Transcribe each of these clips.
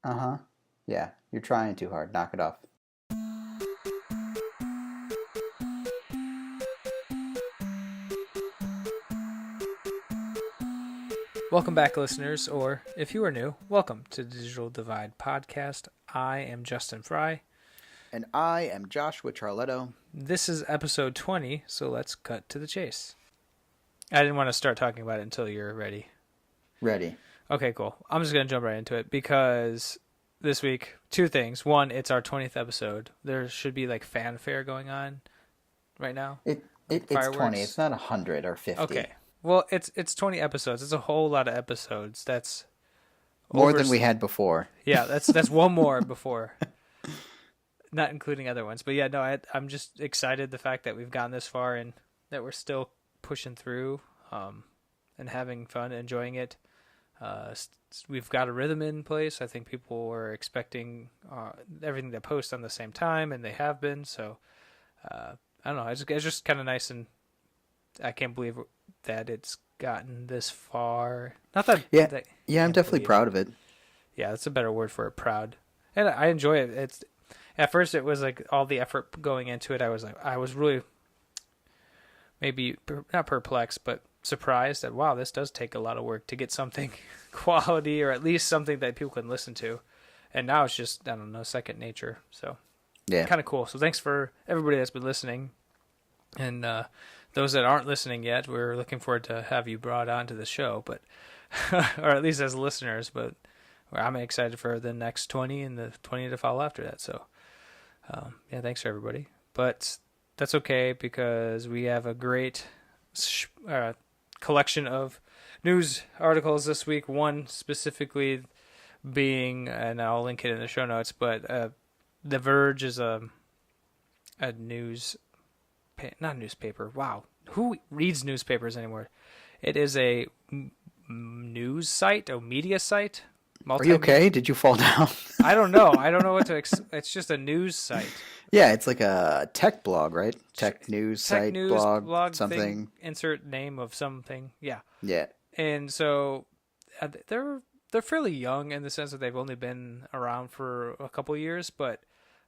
Uh-huh. Yeah, you're trying too hard. Knock it off. Welcome back, listeners, or if you are new, welcome to the Digital Divide podcast. I am Justin Fry. And I am Joshua Charletto. This is episode 20, so let's cut to the chase. I didn't want to start talking about it until you're ready. Ready. Okay, cool. I'm just going to jump right into it because this week, two things. One, it's our 20th episode. There should be like fanfare going on right now. It's 20. It's not 100 or 50. Okay. Well, it's 20 episodes. It's a whole lot of episodes. That's more than we had before. Yeah, that's one more before. Not including other ones. But yeah, no, I'm just excited the fact that we've gotten this far and that we're still pushing through and having fun, enjoying it. We've got a rhythm in place. I think people were expecting everything to post on the same time, and they have been. So, I don't know. It's just kind of nice, and I can't believe that it's gotten this far. Not that... Yeah, I'm definitely proud of it. Yeah, that's a better word for it, proud. And I enjoy it. It's... At first, it was like all the effort going into it. I was really maybe not perplexed, but surprised that, wow, this does take a lot of work to get something quality or at least something that people can listen to. And now it's just, I don't know, second nature. So, yeah, kind of cool. So thanks for everybody that's been listening. And those that aren't listening yet, we're looking forward to have you brought onto the show, but or at least as listeners. But I'm excited for the next 20 and the 20 to follow after that. So, yeah, thanks for everybody. But that's okay because we have a great collection of news articles this week. One specifically being, and I'll link it in the show notes, but The Verge is a news, not newspaper. Wow, who reads newspapers anymore? It is a news site, a media site. Are you okay? Did you fall down? I don't know. I don't know what to... It's just a news site. Yeah, it's like a tech blog, right? Tech news tech site, news, blog, something. Thing, insert name of something. Yeah. Yeah. And so they're fairly young in the sense that they've only been around for a couple years, but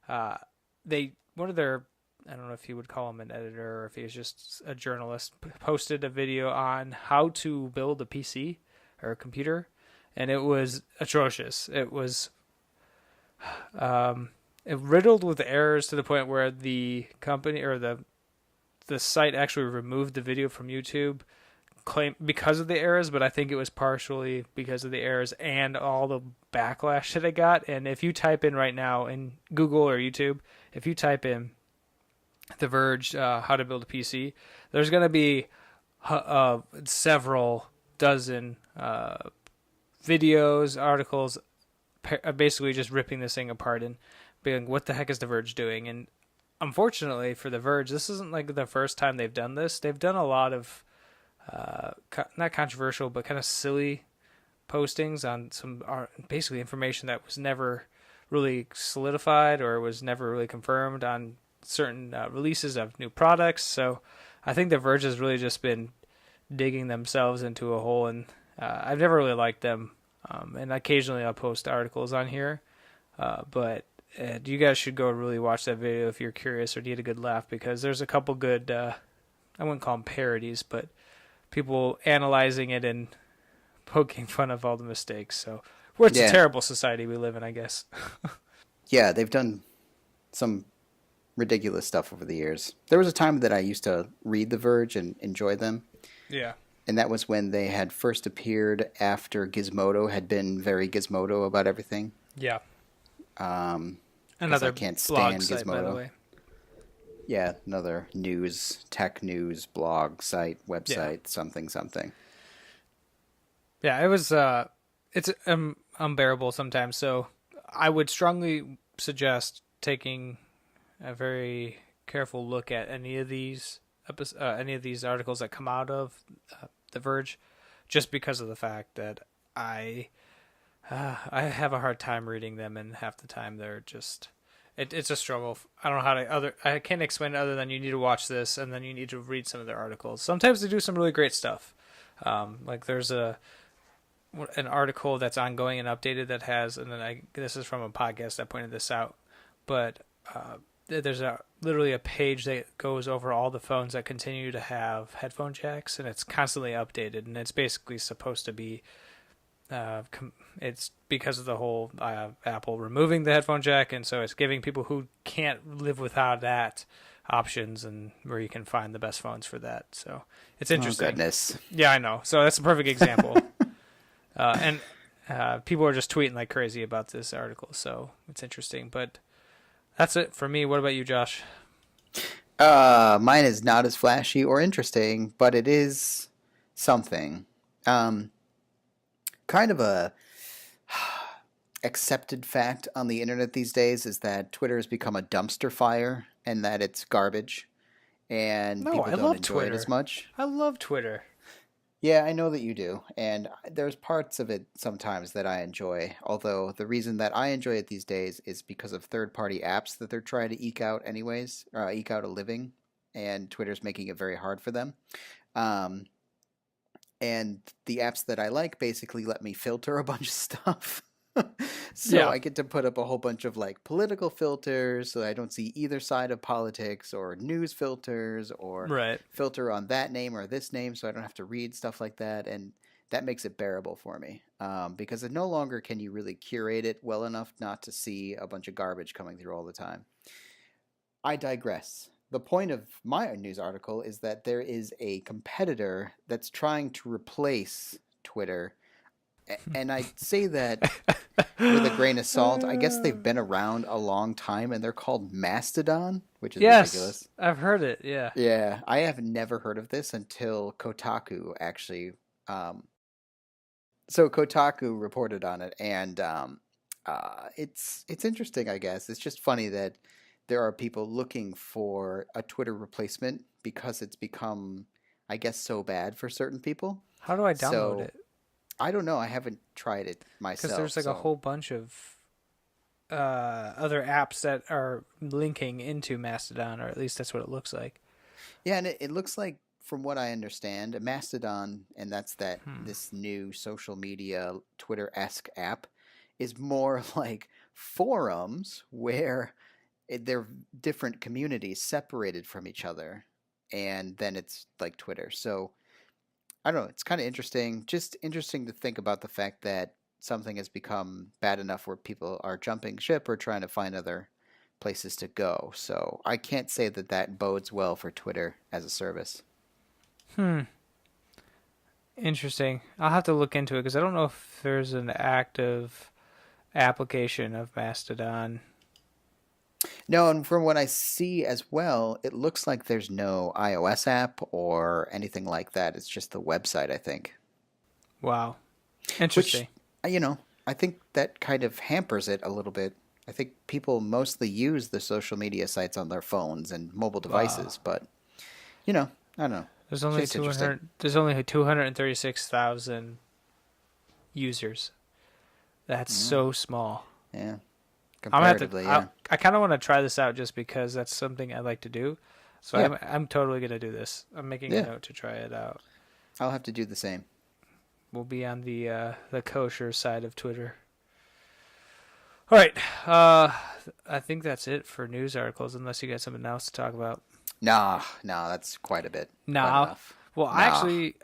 one of their... I don't know if you would call him an editor or if he was just a journalist, posted a video on how to build a PC or a computer. And it was atrocious. It was riddled with errors to the point where the company or the site actually removed the video from YouTube because of the errors, but I think it was partially because of the errors and all the backlash that it got. And if you type in right now in Google or YouTube, if you type in The Verge, how to build a PC, there's going to be several dozen videos, articles, basically just ripping this thing apart and being, what the heck is The Verge doing? And unfortunately for The Verge, this isn't like the first time they've done this. They've done a lot of, not controversial, but kind of silly postings on some basically information that was never really solidified or was never really confirmed on certain releases of new products. So I think The Verge has really just been digging themselves into a hole, and I've never really liked them. And occasionally I'll post articles on here, but you guys should go really watch that video if you're curious or need a good laugh, because there's a couple good, I wouldn't call them parodies, but people analyzing it and poking fun of all the mistakes. So it's a terrible society we live in, I guess. Yeah, they've done some ridiculous stuff over the years. There was a time that I used to read The Verge and enjoy them. Yeah. And that was when they had first appeared after Gizmodo had been very Gizmodo about everything. Yeah. Another I can't stand site, Gizmodo. by the way. Yeah, another tech news blog site, website, something. Yeah, it was. It's unbearable sometimes. So I would strongly suggest taking a very careful look at any of these articles that come out of The Verge, just because of the fact that I have a hard time reading them, and half the time they're just it's a struggle. I don't know how to I can't explain it other than you need to watch this and then you need to read some of their articles. Sometimes they do some really great stuff. Like there's an article that's ongoing and updated that has, and then this is from a podcast that pointed this out, but there's literally a page that goes over all the phones that continue to have headphone jacks, and it's constantly updated, and it's basically supposed to be it's because of the whole Apple removing the headphone jack, and so it's giving people who can't live without that options, and where you can find the best phones for that. So it's interesting. Oh, goodness. Yeah, I know. So that's a perfect example. And people are just tweeting like crazy about this article, so it's interesting. But that's it for me. What about you, Josh? Mine is not as flashy or interesting, but it is something. Kind of a accepted fact on the internet these days is that Twitter has become a dumpster fire and that it's garbage and No, people I don't love enjoy Twitter. it as much. I love Twitter. Yeah, I know that you do. And there's parts of it sometimes that I enjoy. Although the reason that I enjoy it these days is because of third-party apps that they're trying to eke out anyways, eke out a living, and Twitter's making it very hard for them. Um, and the apps that I like basically let me filter a bunch of stuff. So Yeah. I get to put up a whole bunch of like political filters so I don't see either side of politics, or news filters, or Right. filter on that name or this name so I don't have to read stuff like that. And that makes it bearable for me, because it no longer can you really curate it well enough not to see a bunch of garbage coming through all the time. I digress. The point of my news article is that there is a competitor that's trying to replace Twitter. And I say that with a grain of salt. I guess they've been around a long time, and they're called Mastodon, which is Yes, ridiculous. I've heard it. Yeah. Yeah, I have never heard of this until Kotaku actually. So Kotaku reported on it, and it's interesting. I guess it's just funny that there are people looking for a Twitter replacement because it's become, I guess, so bad for certain people. How do I download So it? I don't know. I haven't tried it myself. Because there's like a whole bunch of other apps that are linking into Mastodon, or at least that's what it looks like. Yeah, and it looks like, from what I understand, a Mastodon, and that's that this new social media Twitter-esque app, is more like forums where they're different communities separated from each other, and then it's like Twitter. So I don't know. It's kind of interesting. Just interesting to think about the fact that something has become bad enough where people are jumping ship or trying to find other places to go. So I can't say that that bodes well for Twitter as a service. Interesting. I'll have to look into it because I don't know if there's an active application of Mastodon. No, and from what I see as well, it looks like there's no iOS app or anything like that. It's just the website, I think. Wow. Which, Interesting. I think that kind of hampers it a little bit. I think people mostly use the social media sites on their phones and mobile devices, but I don't know. There's only Just interesting. 200. There's only 236,000 users. That's so small. Yeah, I'm gonna have to. comparatively, yeah. I kind of want to try this out just because that's something I like to do. So Yeah. I'm totally gonna do this. I'm making a Yeah. note to try it out. I'll have to do the same. We'll be on the kosher side of Twitter. All right. I think that's it for news articles, unless you got something else to talk about. Nah, that's quite a bit. Quite Nah. enough. Well, Nah.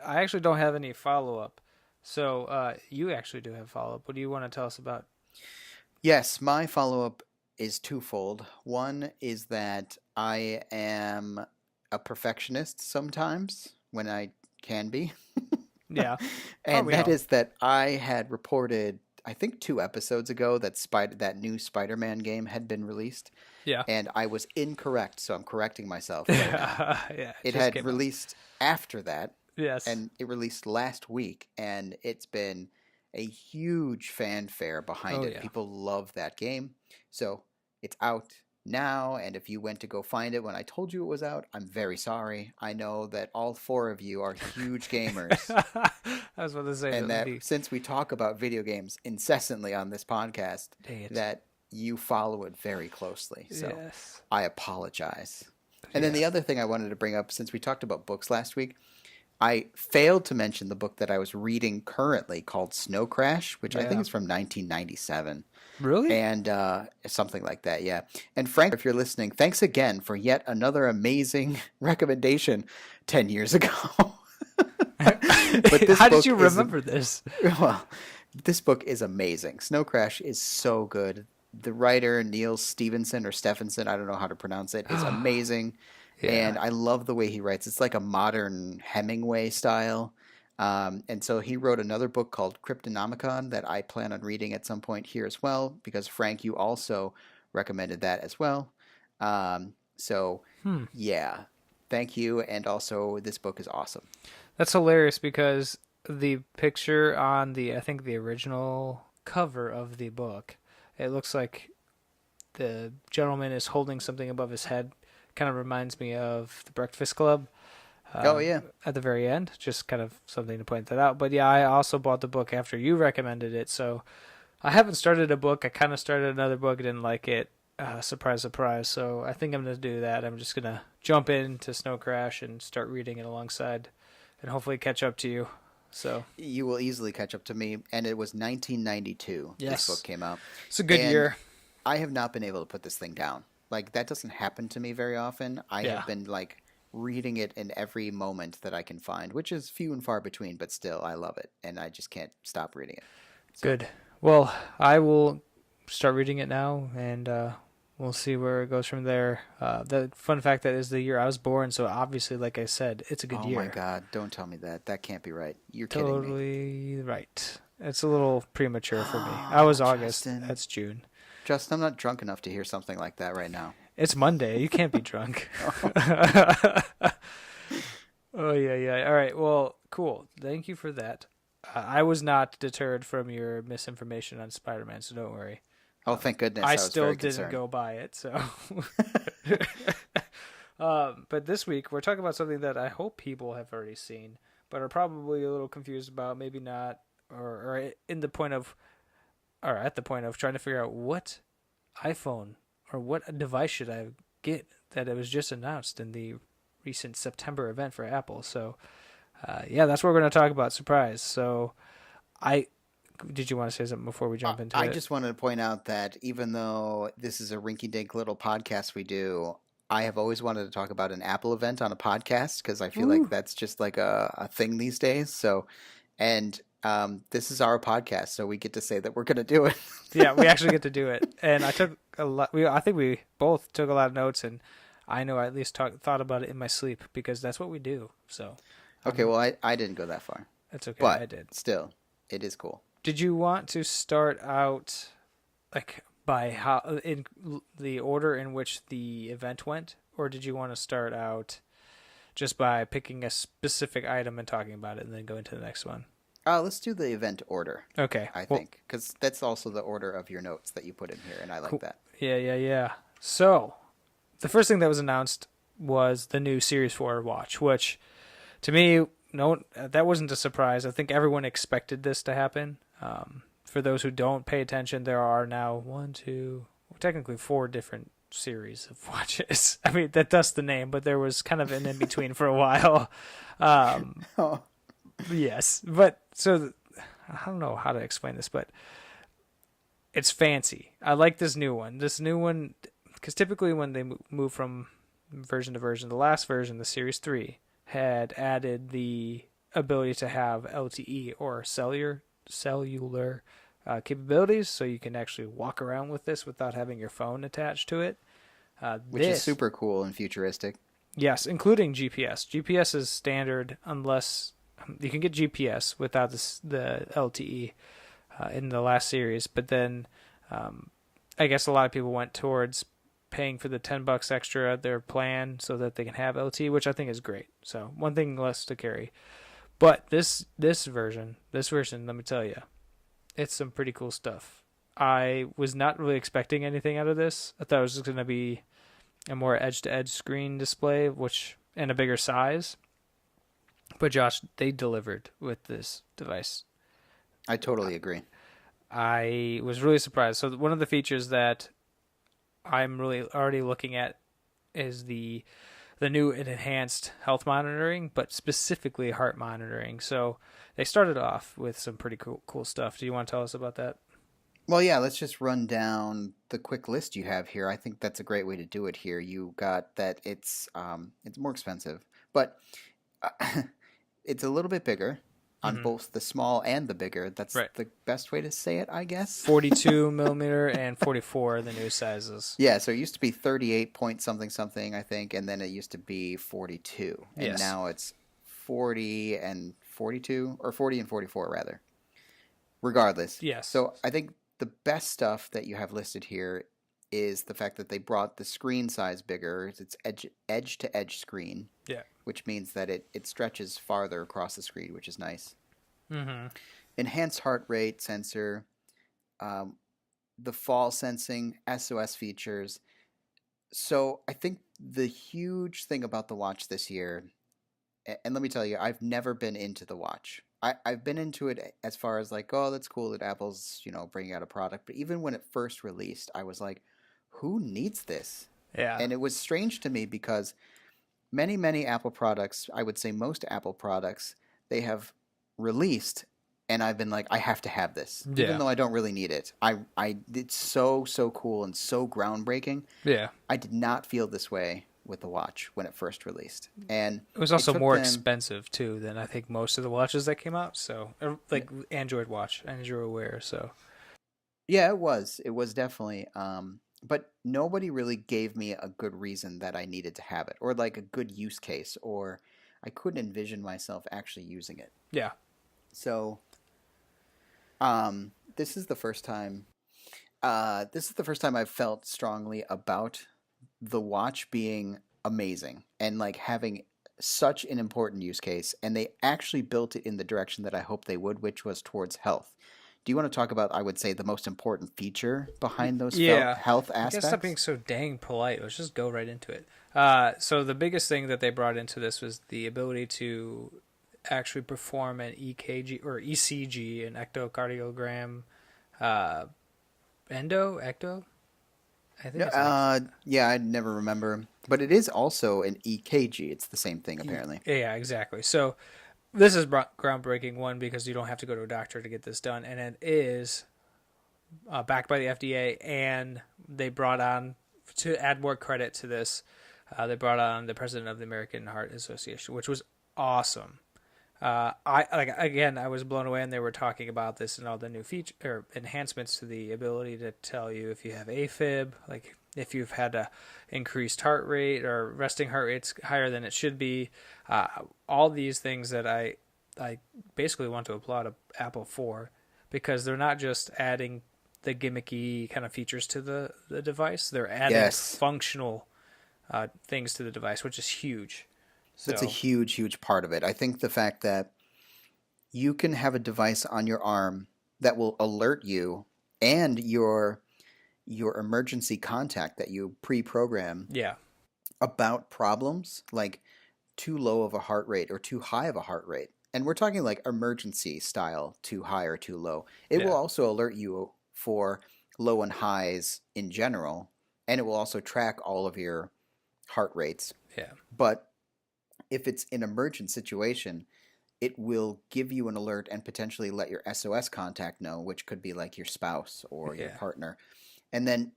I actually don't have any follow up. So you actually do have follow up. What do you want to tell us about? Yes, my follow-up is twofold. One is that I am a perfectionist sometimes when I can be. Yeah. And we that all? is that I had reported, I think 2 episodes ago, that that new Spider-Man game had been released, Yeah. and I was incorrect, so I'm correcting myself right now. Yeah. It just had came out. released after that, Yes. and it released last week, and it's been a huge fanfare behind Oh, it. yeah. People love that game. So it's out now, and if you went to go find it when I told you it was out, I'm very sorry. I know that all 4 of you are huge gamers, I was about to say and that that would be. since we talk about video games incessantly on this podcast, Dang it. that you follow it very closely. So Yes. I apologize. And then the other thing I wanted to bring up, since we talked about books last week, I failed to mention the book that I was reading currently called Snow Crash, which I think Yeah. is from 1997. Really? And something like that, yeah. And Frank, if you're listening, thanks again for yet another amazing recommendation 10 years ago. But this How did book you is, remember this? well, this book is amazing. Snow Crash is so good. The writer, Neil Stevenson or Stephenson, I don't know how to pronounce it, is amazing. Yeah. And I love the way he writes. It's like a modern Hemingway style. And so he wrote another book called Cryptonomicon that I plan on reading at some point here as well, because Frank, you also recommended that as well. So, Hmm. yeah, thank you. And also, this book is awesome. That's hilarious because the picture on I think the original cover of the book, it looks like the gentleman is holding something above his head. Kind of reminds me of the Breakfast Club. Oh, yeah. At the very end, just kind of something to point that out. But yeah, I also bought the book after you recommended it, so I haven't started a book. I kind of started another book, didn't like it. Surprise, surprise. So I think I'm going to do that. I'm just going to jump into Snow Crash and start reading it alongside and hopefully catch up to you. So You will easily catch up to me. And it was 1992 yes, this book came out. it's a good And year. I have not been able to put this thing down. Like, that doesn't happen to me very often. I Yeah. have been, like, reading it in every moment that I can find, which is few and far between, but still, I love it. And I just can't stop reading it. So, Good. Well, I will start reading it now, and we'll see where it goes from there. The fun fact that is the year I was born, so obviously, like I said, it's a good oh year. my God, don't tell me that. That can't be right. You're kidding me. Totally right. It's a little premature for me. I was August. Justin. That's June. Justin, I'm not drunk enough to hear something like that right now. It's Monday. You can't be drunk. Oh, yeah, yeah. All right. Well, cool. Thank you for that. I was not deterred from your misinformation on Spider-Man, so don't worry. Oh, thank goodness. I was still very didn't concerned. go buy it, so. But this week, we're talking about something that I hope people have already seen, but are probably a little confused about, maybe not, or at the point of trying to figure out what iPhone or what device should I get that it was just announced in the recent September event for Apple. So, yeah, that's what we're going to talk about. Surprise. So, did you want to say something before we jump into it? I just wanted to point out that even though this is a rinky-dink little podcast we do, I have always wanted to talk about an Apple event on a podcast because I feel like that's just like a thing these days. So, and this is our podcast, so we get to say that we're going to do it. Yeah, we actually get to do it. And I took a lot. I think we both took a lot of notes, and I know I at least thought about it in my sleep because that's what we do. So, Okay, well, I didn't go that far, it's okay. but I did. still, it is cool. Did you want to start out like by how in the order in which the event went, or did you want to start out just by picking a specific item and talking about it, and then go into the next one? Let's do the event order, Okay. I think, because that's also the order of your notes that you put in here, and I like Cool. that. Yeah. So, the first thing that was announced was the new Series 4 watch, which to me, no, that wasn't a surprise. I think everyone expected this to happen. For those who don't pay attention, there are now technically 4 different series of watches. I mean, that does the name, but there was kind of an in-between for a while. Oh. Yes, but so I don't know how to explain this, but it's fancy. I like this new one. This new one, because typically when they move from version to version, the last version, the Series 3, had added the ability to have LTE or cellular capabilities, so you can actually walk around with this without having your phone attached to it. Which is super cool and futuristic. Yes, including GPS. GPS is standard unless you can get GPS without the LTE in the last series. But then I guess a lot of people went towards paying for the $10 extra their plan so that they can have LTE, which I think is great. So one thing less to carry. But this version, let me tell you, it's some pretty cool stuff. I was not really expecting anything out of this. I thought it was just going to be a more edge-to-edge screen display, and a bigger size. But Josh, they delivered with this device. I totally agree. I was really surprised. So one of the features that I'm really already looking at is the the new and enhanced health monitoring, but specifically heart monitoring. So they started off with some pretty cool stuff. Do you want to tell us about that? Well, yeah, let's just run down the quick list you have here. I think that's a great way to do it here. You got that it's more expensive, but it's a little bit bigger on Mm-hmm. both the small and the bigger. That's Right. the best way to say it, I guess. 42 millimeter and 44 are the new sizes. Yeah, so it used to be 38 point something something, I think, and then it used to be 42. And Yes. now it's 40 and 42, or 40 and 44 rather. Regardless. Yes. So I think the best stuff that you have listed here is the fact that they brought the screen size bigger. It's edge to edge screen, Yeah. which means that it stretches farther across the screen, which is nice. Mm-hmm. Enhanced heart rate sensor, um, the fall sensing, SOS features. So I think the huge thing about the watch this year, and let me tell you, I've never been into the watch. I've been into it as far as like, oh, that's cool that Apple's, bringing out a product. But even when it first released, I was like, who needs this? Yeah. And it was strange to me because many, many Apple products, I would say most Apple products, they have released, and I've been like, I have to have this, Yeah. even though I don't really need it. It's so cool and so groundbreaking. Yeah. I did not feel this way with the watch when it first released, and It was also more them, expensive too than I think most of the watches that came out. So like Android Watch, Android Wear. So yeah, it was definitely. But nobody really gave me a good reason that I needed to have it, or like a good use case, or I couldn't envision myself actually using it. yeah. So, this is the first time. This is the first time I've felt strongly about the watch being amazing and like having such an important use case, and they actually built it in the direction that I hoped they would, which was towards health. Do you want to talk about, I would say, the most important feature behind those health I aspects? guess stop being so dang polite. Let's just go right into it. So the biggest thing that they brought into this was the ability to actually perform an EKG or ECG, an echocardiogram, ecto. I think it's Yeah, I never remember, but it is also an EKG. It's the same thing, apparently. Yeah, exactly. So this is groundbreaking one because you don't have to go to a doctor to get this done, and it is backed by the FDA. And they brought on, to add more credit to this, they brought on the president of the American Heart Association, which was awesome. I was blown away, and they were talking about this and all the new feature or enhancements to the ability to tell you if you have AFib, like if you've had a increased heart rate or resting heart rate's higher than it should be. All these things that I basically want to applaud Apple for, because they're not just adding the gimmicky kind of features to the device. They're adding functional things to the device, which is huge. That's a huge, huge part of it. I think the fact that you can have a device on your arm that will alert you and your emergency contact that you pre-program about problems like too low of a heart rate or too high of a heart rate. And we're talking like emergency style, too high or too low. It will also alert you for low and highs in general, and it will also track all of your heart rates. Yeah. But if it's an emergent situation, it will give you an alert and potentially let your SOS contact know, which could be like your spouse or your partner. And then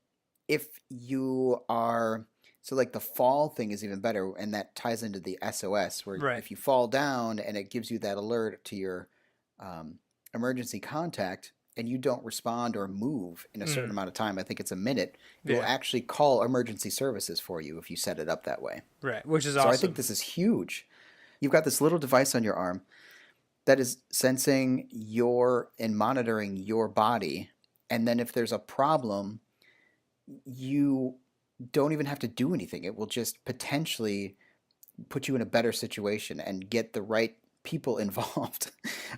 if you are, so like the fall thing is even better, and that ties into the SOS, where if you fall down and it gives you that alert to your emergency contact, and you don't respond or move in a certain amount of time, I think it's a minute, it will actually call emergency services for you if you set it up that way. Right, which is awesome. So I think this is huge. You've got this little device on your arm that is sensing and monitoring your body, and then if there's a problem, you don't even have to do anything. It will just potentially put you in a better situation and get the right people involved.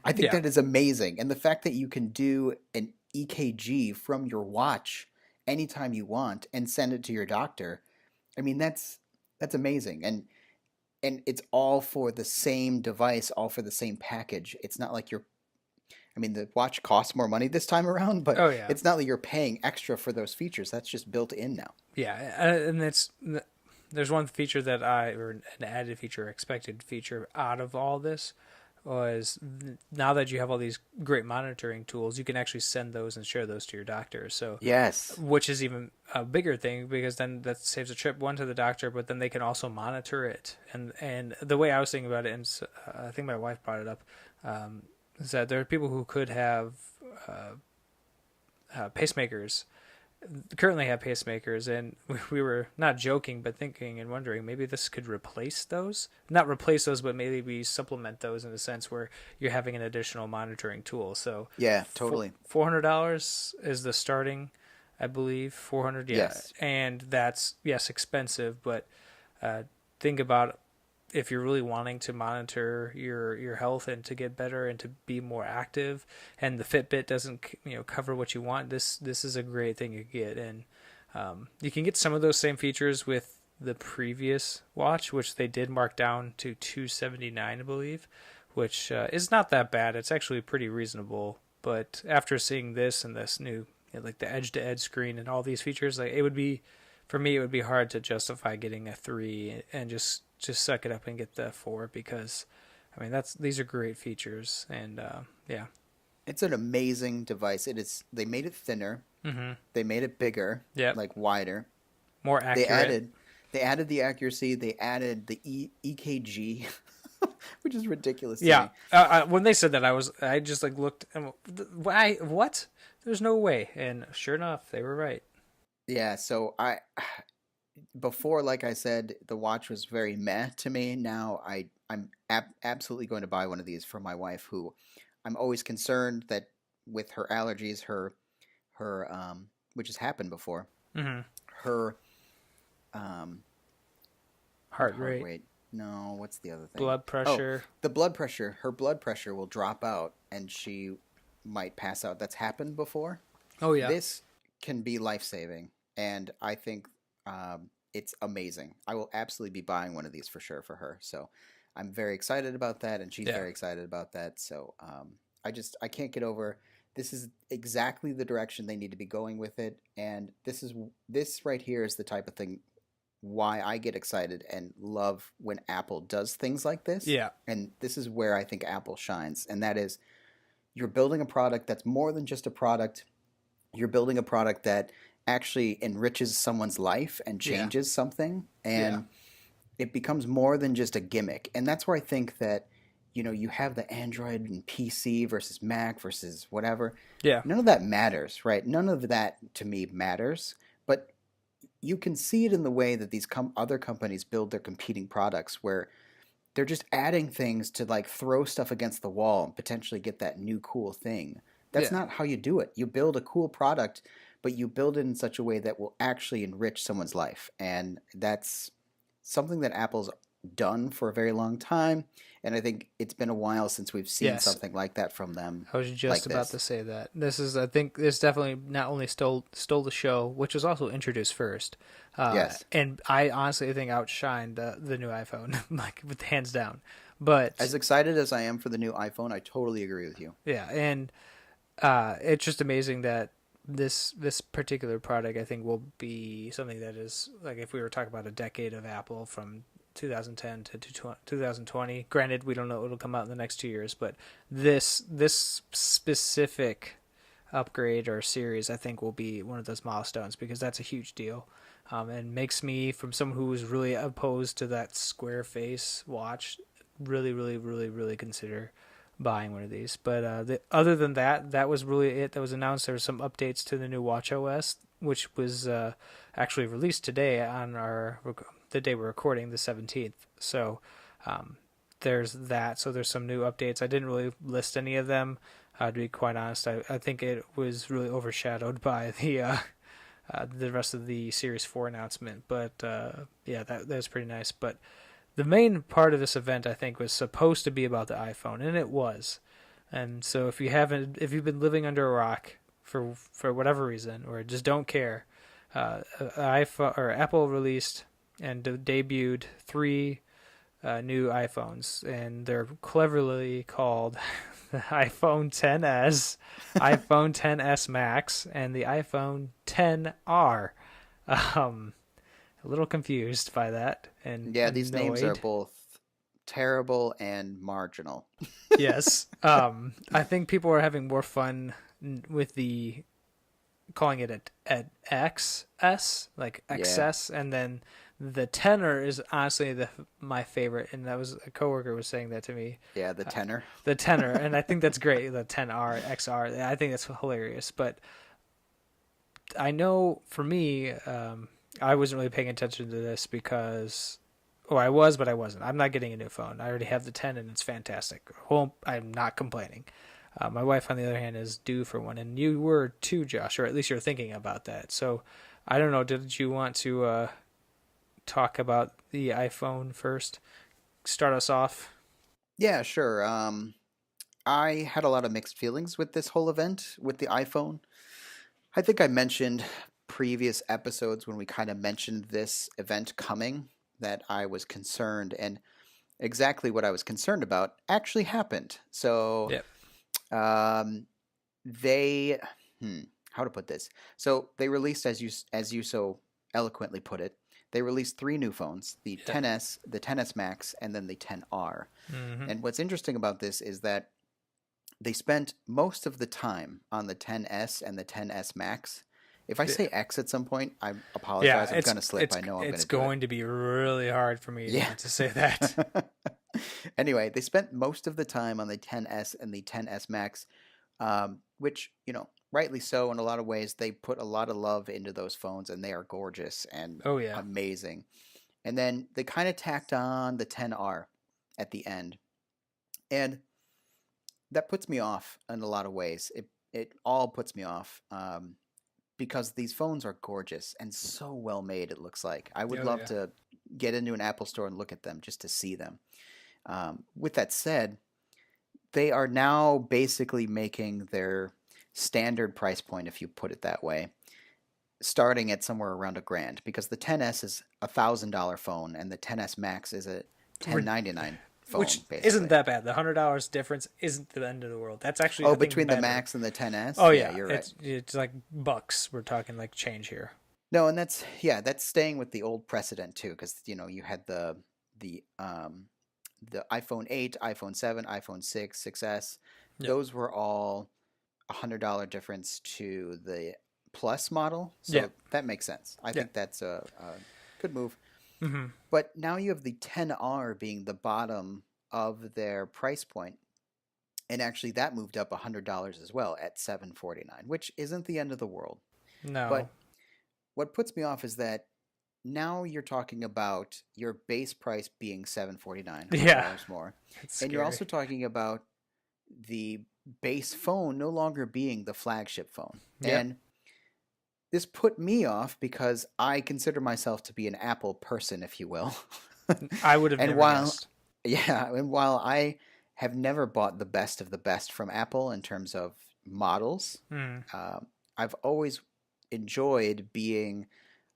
I think that is amazing. And the fact that you can do an EKG from your watch anytime you want and send it to your doctor, I mean, that's amazing. And it's all for the same device, all for the same package. It's not like the watch costs more money this time around, but it's not like you're paying extra for those features. That's just built in now. Yeah, and there's one feature or an added feature, expected feature out of all this was now that you have all these great monitoring tools, you can actually send those and share those to your doctor. So Yes. which is even a bigger thing because then that saves a trip one to the doctor, but then they can also monitor it. And the way I was thinking about it, and I think my wife brought it up, is that there are people who could have pacemakers, currently have pacemakers, and we were not joking but thinking and wondering maybe this could replace those, not replace those, but maybe supplement those in a sense where you're having an additional monitoring tool. So yeah, totally. $400 is the starting, I believe. 400, yeah. Yes. And that's, yes, expensive, but think about if you're really wanting to monitor your health and to get better and to be more active, and the Fitbit doesn't cover what you want, this is a great thing to get. And you can get some of those same features with the previous watch, which they did mark down to $279, I believe, which is not that bad. It's actually pretty reasonable. But after seeing this and this new like the edge-to-edge screen and all these features, like it would be hard to justify getting a 3 and just suck it up and get the 4, because I mean these are great features. And yeah, it's an amazing device. It is. They made it thinner. Mm-hmm. They made it bigger. Yeah, like wider, more accurate. They added the accuracy. They added the EKG, which is ridiculous. Yeah, when they said that, I just like looked and why, what? There's no way. And sure enough, they were right. Yeah, so before, like I said, the watch was very meh to me. Now I'm absolutely going to buy one of these for my wife, who I'm always concerned that with her allergies, her which has happened before, mm-hmm. her heart rate. No, what's the other thing? Blood pressure. Oh, the blood pressure. Her blood pressure will drop out, and she might pass out. That's happened before. Oh yeah. This can be life-saving, and I think it's amazing. I will absolutely be buying one of these for sure for her. So I'm very excited about that, and she's very excited about that. So I can't get over. This is exactly the direction they need to be going with it, and this right here is the type of thing why I get excited and love when Apple does things like this. Yeah. And this is where I think Apple shines, and that is you're building a product that's more than just a product. You're building a product that actually enriches someone's life and changes something, and it becomes more than just a gimmick. And that's where I think that, you have the Android and PC versus Mac versus whatever. Yeah. None of that matters, right? None of that to me matters, but you can see it in the way that these other companies build their competing products, where they're just adding things to like throw stuff against the wall and potentially get that new cool thing. That's not how you do it. You build a cool product, but you build it in such a way that will actually enrich someone's life. And that's something that Apple's done for a very long time. And I think it's been a while since we've seen something like that from them. I was just about to say that. I think this definitely not only stole the show, which was also introduced first. Yes. And I honestly think outshined the new iPhone, like with hands down. But as excited as I am for the new iPhone, I totally agree with you. Yeah, and it's just amazing that this particular product, I think, will be something that is, like, if we were talking about a decade of Apple from 2010 to 2020. Granted, we don't know it'll come out in the next 2 years, but this specific upgrade or series, I think, will be one of those milestones, because that's a huge deal, and makes me, from someone who was really opposed to that square face watch, really, really, really, really consider buying one of these. But other than that, that was really it that was announced. There were some updates to the new watchOS, which was actually released today on the day we're recording, the 17th. So there's that. So there's some new updates. I didn't really list any of them, to be quite honest. I think it was really overshadowed by the rest of the Series 4 announcement. But yeah, that was pretty nice. But the main part of this event, I think, was supposed to be about the iPhone, and it was. And so if you've been living under a rock for whatever reason, or just don't care, Apple released and debuted 3 new iPhones, and they're cleverly called the iPhone XS, iPhone XS Max, and the iPhone XR. a little confused by that and Yeah, these names are annoyed. both terrible and marginal. Yes. I think people are having more fun with the calling it at XS, like Yeah, XS, and then the Tenor is honestly my favorite, and that was a coworker was saying that to me. yeah, the Uh, tenor. the Tenor, and I think that's great. The 10R XR, I think that's hilarious. But I know for me, I wasn't really paying attention to this because, or I was, but I wasn't. I'm not getting a new phone. I already have the 10, and it's fantastic. Well, I'm not complaining. My wife, on the other hand, is due for one, and you were too, Josh, or at least you're thinking about that. So, I don't know. Did you want to talk about the iPhone first? Start us off. Yeah, sure. I had a lot of mixed feelings with this whole event with the iPhone. I think I mentioned previous episodes when we kind of mentioned this event coming that I was concerned, and exactly what I was concerned about actually happened. So, Yep. um, they, how to put this? So they released, as you so eloquently put it, they released three new phones: the Yep. 10s, the 10s Max, and then the 10R. Mm-hmm. And what's interesting about this is that they spent most of the time on the 10s and the 10s Max. If I Yeah. say X at some point, I Yeah, apologize. I'm going to slip. I know I'm going it's to do it. going to be really hard for me Yeah. to say that. Anyway, they spent most of the time on the 10s and the 10s Max, which, rightly so in a lot of ways. They put a lot of love into those phones, and they are gorgeous and Oh yeah. amazing. And then they kind of tacked on the 10R at the end. And that puts me off in a lot of ways. It all puts me off, because these phones are gorgeous and so well made. It looks like I would Oh love yeah. to get into an Apple store and look at them just to see them. With that said, they are now basically making their standard price point, if you put it that way, starting at somewhere around $1,000, because the 10s is $1,000 phone and the 10s Max is a Rid- 1099 Which phone isn't basically. that bad. The $100 difference isn't the end of the world. That's actually Oh, I think between the better. Max and the 10s, Oh yeah, yeah, you're right. it's like bucks. We're talking like change here. No, and that's staying with the old precedent too, because you had the the iPhone 8, iPhone 7, iPhone 6, 6S. Yep. Those were all $100 difference to the Plus model, Yeah. so that makes sense. I Yeah. think that's a good move. Mm-hmm. But now you have the 10R being the bottom of their price point, and actually that moved up $100 as well at 749, which isn't the end of the world. No. But what puts me off is that now you're talking about your base price being $749, Yeah. $100 more, It's and you're scary. also talking about the base phone no longer being the flagship phone. Yep. And this put me off because I consider myself to be an Apple person, if you will. I would have And never while guessed. yeah, and while I have never bought the best of the best from Apple in terms of models, Mm. I've always enjoyed being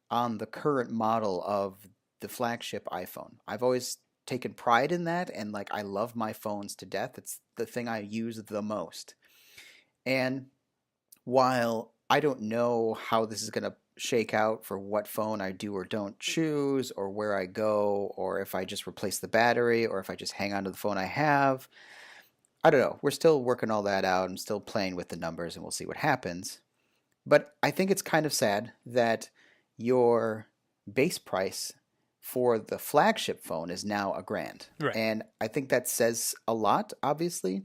on the current model of the flagship iPhone. I've always taken pride in that, and like I love my phones to death. It's the thing I use the most. And while I don't know how this is going to shake out for what phone I do or don't choose, or where I go, or if I just replace the battery, or if I just hang on to the phone I have, I don't know. We're still working all that out. I'm still playing with the numbers, and we'll see what happens. But I think it's kind of sad that your base price for the flagship phone is now $1,000. Right. And I think that says a lot, obviously.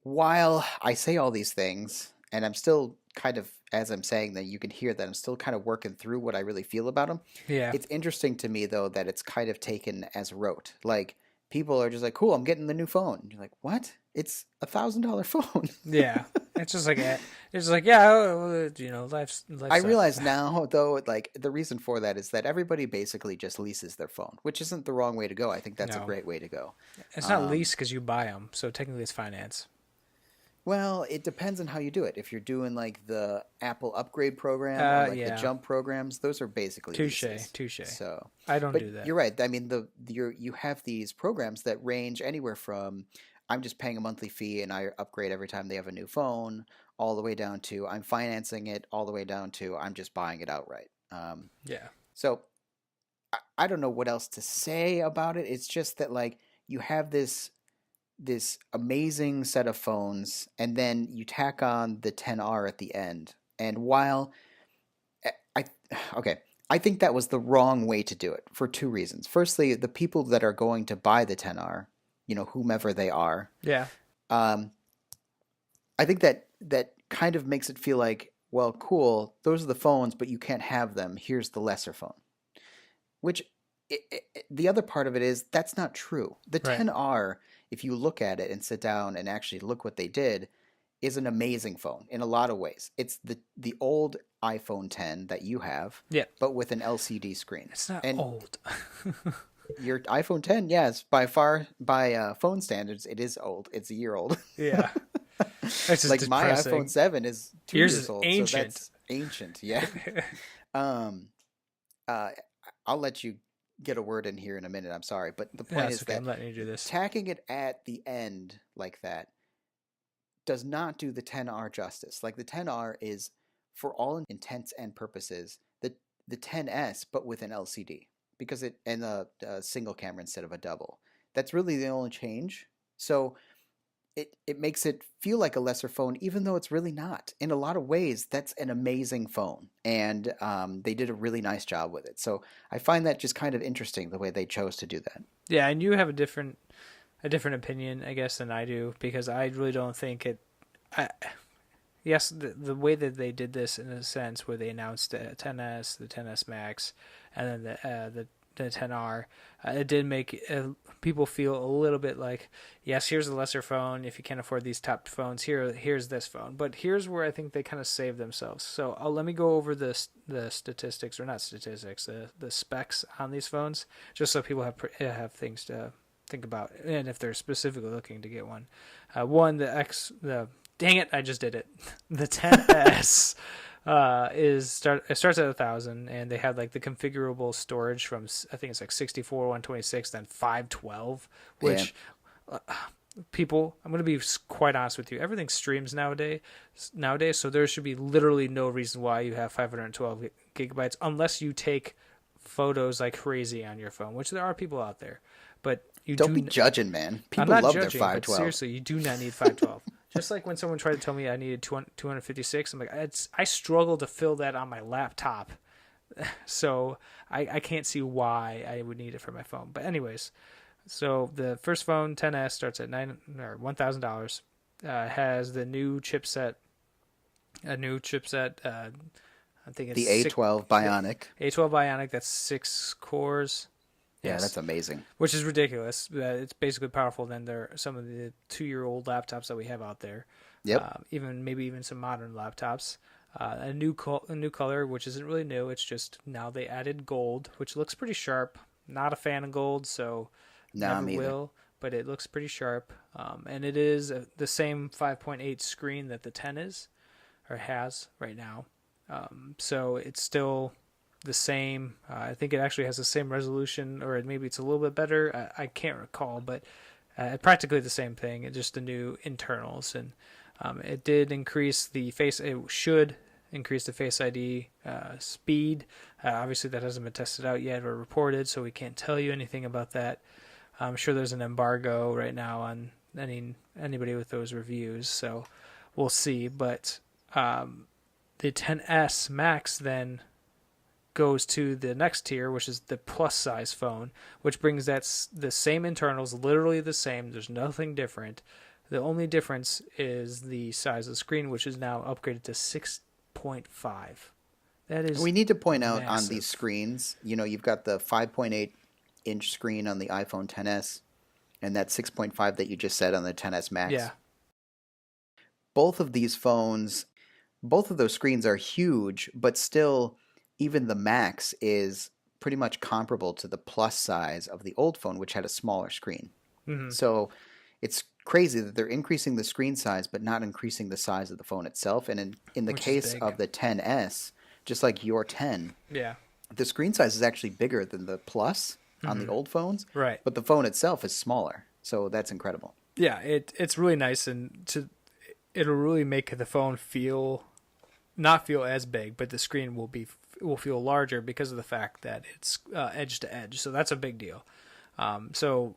While I say all these things, and I'm still kind of, as I'm saying that, you can hear that I'm still kind of working through what I really feel about them. Yeah. It's interesting to me, though, that it's kind of taken as rote. Like, people are just like, cool, I'm getting the new phone. And you're like, what? It's $1,000 phone. Yeah. It's just like yeah, life I stuff. realize now, though, like the reason for that is that everybody basically just leases their phone, which isn't the wrong way to go. I think that's a No, great way to go. it's not Um, lease because you buy them, so technically it's finance. well, it depends on how you do it. If you're doing like the Apple upgrade program or like the Yeah. jump programs, those are basically Touche. leases. Touche. So, I don't but do that. you're right. I mean, you have these programs that range anywhere from I'm just paying a monthly fee and I upgrade every time they have a new phone, all the way down to I'm financing it, all the way down to I'm just buying it outright. Yeah. So I don't know what else to say about it. It's just that like you have this amazing set of phones, and then you tack on the 10R at the end. And while I okay, I think that was the wrong way to do it for two reasons. Firstly, the people that are going to buy the 10R, whomever they are, Yeah. um, I think that kind of makes it feel like, well, cool, those are the phones, but you can't have them. Here's the lesser phone. Which the other part of it is that's not true. The Right. 10R, if you look at it and sit down and actually look what they did, is an amazing phone in a lot of ways. It's the old iPhone 10 that you have, Yeah. but with an LCD screen. It's not And old. your iPhone 10, yes, by far by phone standards, it is old. It's a year old. Yeah. That's just Like depressing. my iPhone 7 is 2 Yours years is old. ancient. So that's ancient. Yeah. um, uh, I'll let you get a word in here in a minute. I'm sorry, but the point is okay. that I'm letting you do this. tacking it at the end like that does not do the 10R justice. Like the 10R is, for all intents and purposes, the 10S, but with an LCD because it and a single camera instead of a double. That's really the only change. So it makes it feel like a lesser phone, even though it's really not. In a lot of ways, that's an amazing phone, and they did a really nice job with it. So I find that just kind of interesting the way they chose to do that. Yeah, and you have a different opinion, I guess, than I do, because I really don't think it. Yes, the way that they did this, in a sense, where they announced the 10s, the 10s Max, and then the 10R, it did make people feel a little bit like, yes, here's a lesser phone. If you can't afford these top phones, here's this phone. But here's where I think they kind of saved themselves. So let me go over the statistics, or not statistics, the specs on these phones, just so people have things to think about, and if they're specifically looking to get one. Dang it, I just did it. The 10s it starts at 1,000, and they have like the configurable storage from, I think it's like 64, 126, then 512, which people, I'm going to be quite honest with you, everything streams nowadays, so there should be literally no reason why you have 512 gigabytes unless you take photos like crazy on your phone, which there are people out there, but don't be judging, man. People I'm not love judging, their 512. but seriously, you do not need 512. Just like when someone tried to tell me I needed 256, I'm like, I struggle to fill that on my laptop, so I can't see why I would need it for my phone. But anyways, so the first phone, 10s, starts at $1,000. Has the new chipset. I think it's the A12 Bionic. A12 Bionic. That's 6 cores. Yeah, Yes. that's amazing. Which is ridiculous. It's basically powerful than some of the 2-year-old laptops that we have out there. Yep. Even some modern laptops. A new color, which isn't really new. It's just now they added gold, which looks pretty sharp. Not a fan of gold, so never will. But it looks pretty sharp. And it is the same 5.8 screen that the 10 is, or has right now. So it's still the same. I think it actually has the same resolution, or maybe it's a little bit better. I can't recall, but practically the same thing. It's just the new internals, and it did increase the face. It should increase the Face ID speed. Obviously, that hasn't been tested out yet or reported, so we can't tell you anything about that. I'm sure there's an embargo right now on anybody with those reviews, so we'll see. But the 10s Max then goes to the next tier, which is the plus size phone, which brings the same internals, literally the same. There's nothing different. The only difference is the size of the screen, which is now upgraded to 6.5. That is. We need to point out massive. on these screens, you've got the 5.8 inch screen on the iPhone 10s, and that 6.5 that you just said on the 10s Max. Yeah. Both of those screens are huge, but still, even the Max is pretty much comparable to the plus size of the old phone, which had a smaller screen. Mm-hmm. So it's crazy that they're increasing the screen size, but not increasing the size of the phone itself. And in the case of the 10s, just like your 10, the screen size is actually bigger than the plus on the old phones. Right. But the phone itself is smaller. So that's incredible. Yeah, it's really nice, and it'll really make the phone feel not feel as big, but the screen will feel larger because of the fact that it's edge to edge. So that's a big deal. So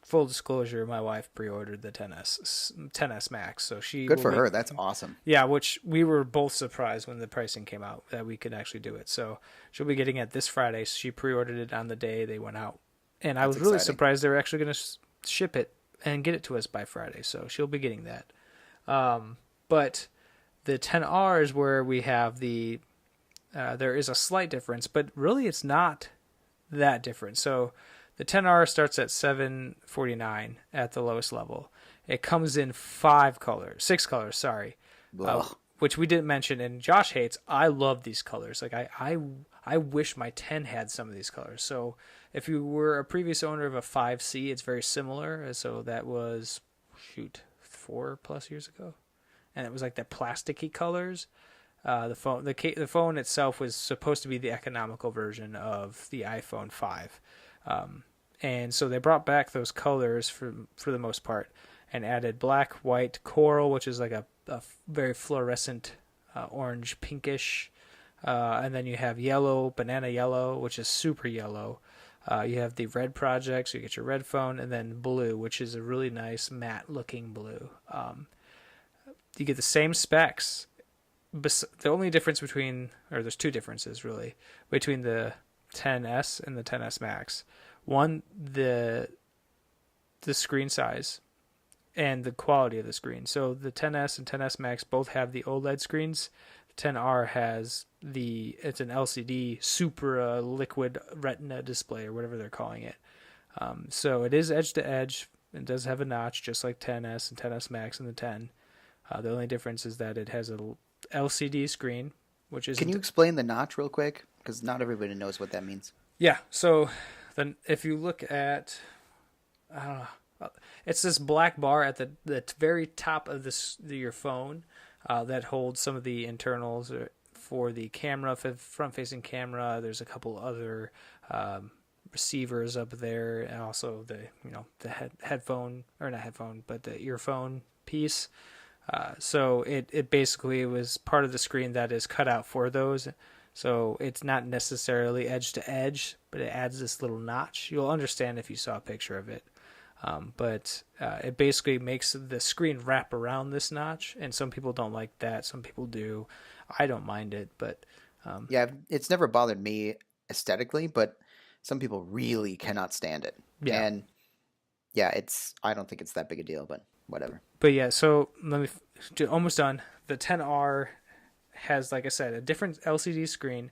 full disclosure, my wife pre-ordered the 10s Max, so Good for her. That's awesome. Yeah, which we were both surprised when the pricing came out that we could actually do it. So she'll be getting it this Friday. She pre-ordered it on the day they went out, and I was really surprised they were actually going to ship it and get it to us by Friday. So she'll be getting that. But the 10R is where we have there is a slight difference, but really it's not that different. So the 10R starts at $749 at the lowest level. It comes in six colors, sorry, which we didn't mention, and Josh hates. I love these colors. Like I wish my 10 had some of these colors. So if you were a previous owner of a 5C, it's very similar. So that was 4+ years ago, and it was like the plasticky colors. The phone itself was supposed to be the economical version of the iPhone 5. And so they brought back those colors for the most part and added black, white, coral, which is like a very fluorescent orange pinkish. And then you have yellow, banana yellow, which is super yellow. You have the red project, so you get your red phone, and then blue, which is a really nice matte looking blue. You get the same specs. The only difference there's two differences really, between the 10s and the 10s Max. One, the screen size and the quality of the screen. So the 10s and 10s Max both have the OLED screens. The 10R has it's an LCD super liquid retina display or whatever they're calling it. So it is edge to edge. It does have a notch just like 10s and 10s Max and the 10. The only difference is that it has a LCD screen, which is. Can you explain the notch real quick? Because not everybody knows what that means. Yeah. So then, if you look at, it's this black bar at the very top of your phone that holds some of the internals for the camera, for the front-facing camera. There's a couple other receivers up there, and also the headphone, or not headphone, but the earphone piece. So it basically was part of the screen that is cut out for those. So it's not necessarily edge to edge, but it adds this little notch. You'll understand if you saw a picture of it. But it basically makes the screen wrap around this notch, and some people don't like that. Some people do. I don't mind it, but yeah, it's never bothered me aesthetically, but some people really cannot stand it. Yeah. And yeah, I don't think it's that big a deal, but whatever. But yeah, so almost done. The 10R has, like I said, a different LCD screen,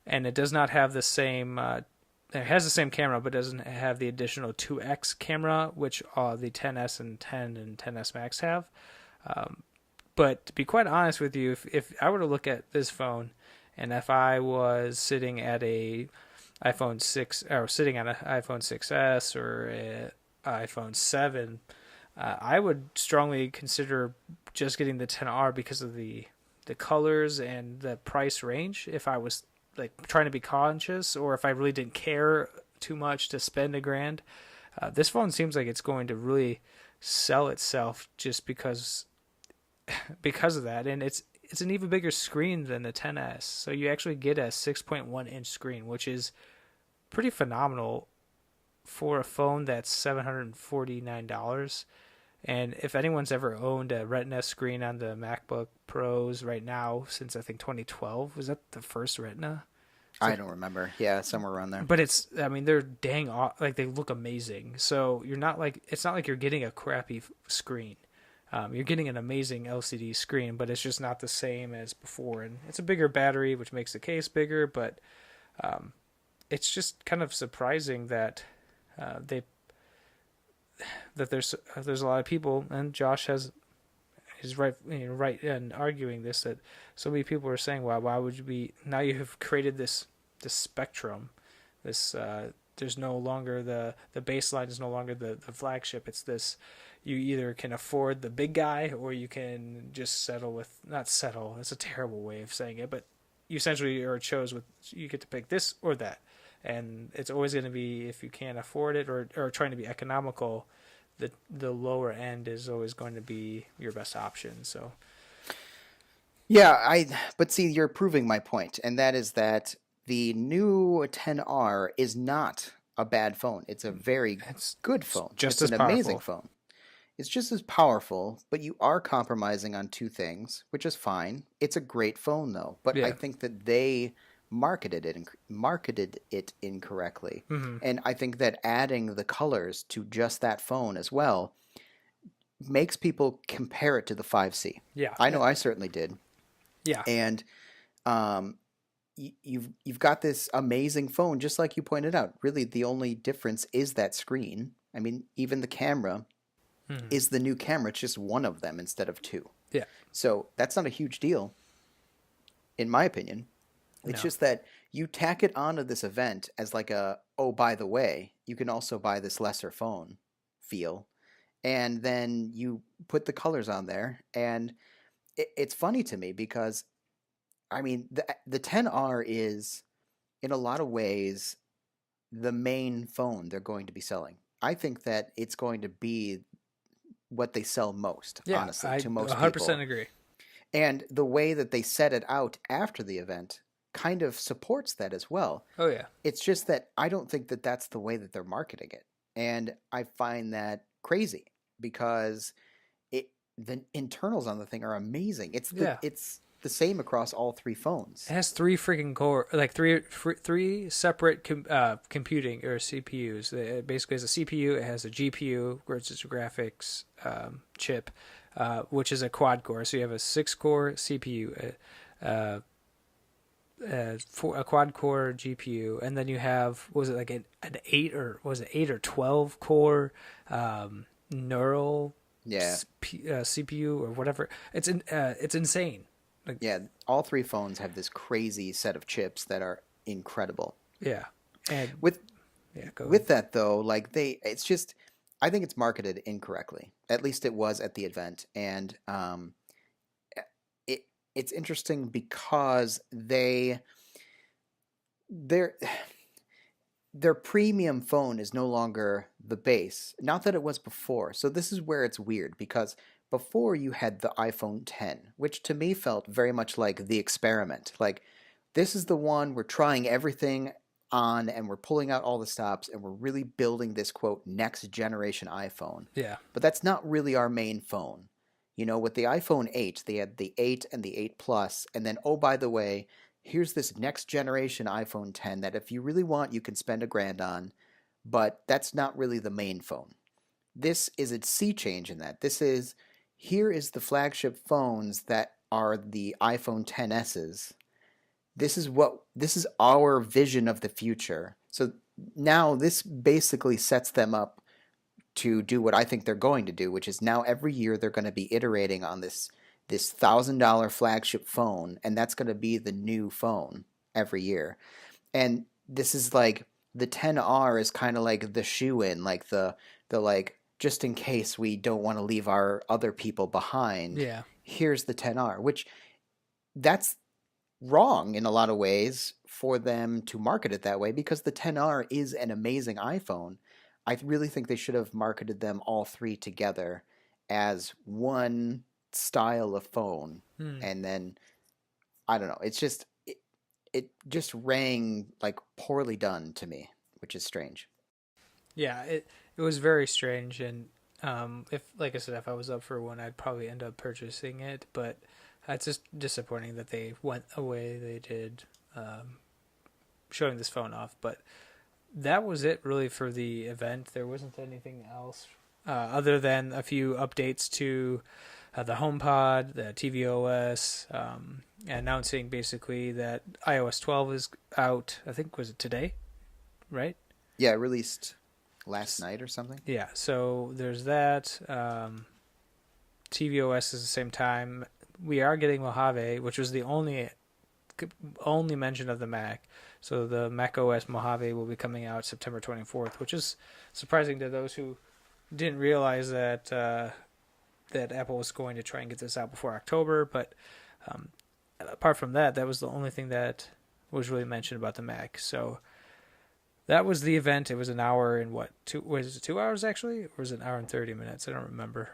and it does not have the same. It has the same camera, but doesn't have the additional 2x camera, which the 10s and 10 and 10s Max have. But to be quite honest with you, if I were to look at this phone, and if I was sitting at a iPhone 6 or sitting on an iPhone 6s or an iPhone 7, I would strongly consider just getting the 10R because of the colors and the price range. If I was like trying to be conscious, or if I really didn't care too much to spend $1,000, this phone seems like it's going to really sell itself just because of that. And it's an even bigger screen than the 10s, so you actually get a 6.1 inch screen, which is pretty phenomenal for a phone that's $749. And if anyone's ever owned a Retina screen on the MacBook Pros right now, since I think 2012, was that the first Retina? I don't remember. Yeah, somewhere around there. But they're like they look amazing. So it's not like you're getting a crappy screen. You're getting an amazing LCD screen, but it's just not the same as before. And it's a bigger battery, which makes the case bigger. But it's just kind of surprising that there's a lot of people, and Josh is right in arguing this, that so many people are saying, why would you be, now you have created this spectrum, there's no longer the baseline is no longer the flagship. It's this, you either can afford the big guy or you can just not settle, it's a terrible way of saying it, but you essentially you get to pick this or that. And it's always going to be, if you can't afford it or trying to be economical, the lower end is always going to be your best option. So Yeah, but see, you're proving my point, and that is that the new 10R is not a bad phone. It's a very It's good phone. just It's as an amazing powerful. phone. It's just as powerful, but you are compromising on two things, which is fine. It's a great phone though, but I Yeah. think that they marketed it incorrectly. Hmm. And I think that adding the colors to just that phone as well makes people compare it to the 5C. Yeah. I know I certainly did. Yeah. And um, you've got this amazing phone, just like you pointed out. Really, the only difference is that screen. I mean, even the camera Hmm. is the new camera. It's just one of them instead of two. Yeah. So that's not a huge deal, in my opinion. It's No. just that you tack it onto this event as like a, oh, by the way, you can also buy this lesser phone feel. And then you put the colors on there. And it's funny to me because, I mean, the 10R is, in a lot of ways, the main phone they're going to be selling. I think that it's going to be what they sell most, Yeah. honestly, I to most 100% people. agree. And the way that they set it out after the event kind of supports that as well. Oh, yeah. It's just that I don't think that that's the way that they're marketing it. And I find that crazy because the internals on the thing are amazing. Yeah. It's the same across all three phones. It has three freaking core, like three separate computing or CPUs. It basically has a CPU. It has a GPU, which is a graphics chip, which is a quad core. So you have a 6-core CPU, a quad core GPU, and then you have, was it like an 8 or 12 core neural Yeah. CPU or whatever? It's insane. Like, Yeah, all three phones have this crazy set of chips that are incredible. yeah, and With yeah, go ahead. with that though, like it's just, I think it's marketed incorrectly. At least it was at the event, and it's interesting because their their premium phone is no longer the base. Not that it was before. So this is where it's weird because before you had the iPhone 10, which to me felt very much like the experiment. Like this is the one we're trying everything on and we're pulling out all the stops and we're really building this quote next generation iPhone. Yeah, But that's not really our main phone. You know, with the iPhone 8, they had the 8 and the 8 Plus, and then, oh, by the way, here's this next generation iPhone 10 that if you really want, you can spend $1,000 on, but that's not really the main phone. This is a sea change in that. Here is the flagship phones that are the iPhone 10s's. This is our vision of the future. So now this basically sets them up to do what I think they're going to do, which is now every year they're going to be iterating on this $1,000 flagship phone, and that's going to be the new phone every year. And this is like the 10R is kind of like the shoe in, like the like just in case we don't want to leave our other people behind. yeah, Here's the 10R, which that's wrong in a lot of ways for them to market it that way because the 10R is an amazing iPhone. I really think they should have marketed them all three together as one style of phone. hmm. And then I don't know, it just rang like poorly done to me, which is strange. Yeah. It was very strange, and if, like I said, if I was up for one, I'd probably end up purchasing it. But it's just disappointing that they went away. They did, showing this phone off, but that was it really for the event. There wasn't anything else other than a few updates to the HomePod, the tvOS, announcing basically that iOS 12 is out. I think, was it today, right? Yeah, released last night or something. Yeah, so there's that. tvOS is the same time. We are getting Mojave, which was the only mention of the Mac. So the Mac OS Mojave will be coming out September 24th, which is surprising to those who didn't realize that that Apple was going to try and get this out before October. But apart from that, that was the only thing that was really mentioned about the Mac. So that was the event. It was an hour and what? Was it 2 hours actually? Or was it an hour and 30 minutes? I don't remember.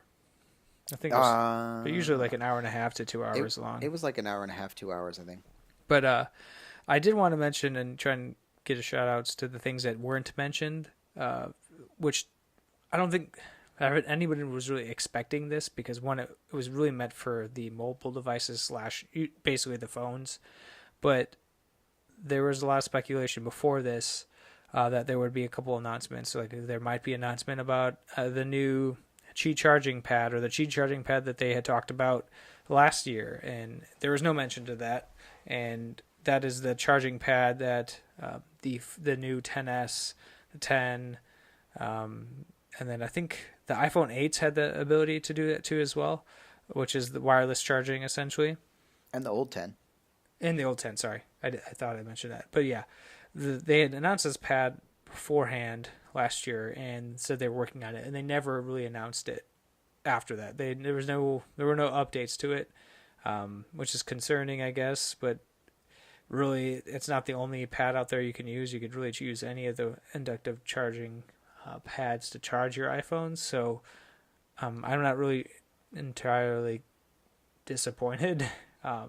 I think they're usually like an hour and a half to 2 hours long. It was like an hour and a half, 2 hours, I think. But I did want to mention and try and get a shout outs to the things that weren't mentioned, which I don't think anybody was really expecting this, because one, it was really meant for the mobile devices / basically the phones. But there was a lot of speculation before this that there would be a couple announcements. So, like, there might be an announcement about the new Qi charging pad, or the Qi charging pad that they had talked about last year, and there was no mention to that. And that is the charging pad that the new 10s, the 10, and then I think the iPhone 8s had the ability to do that too as well, which is the wireless charging essentially. And the old 10. And the old 10, sorry. I thought I mentioned that. But yeah, they had announced this pad beforehand last year and said they were working on it, and they never really announced it after that. There were no updates to it, which is concerning, I guess, but really it's not the only pad out there you can use. You could really choose any of the inductive charging pads to charge your iPhones. So I'm not really entirely disappointed. I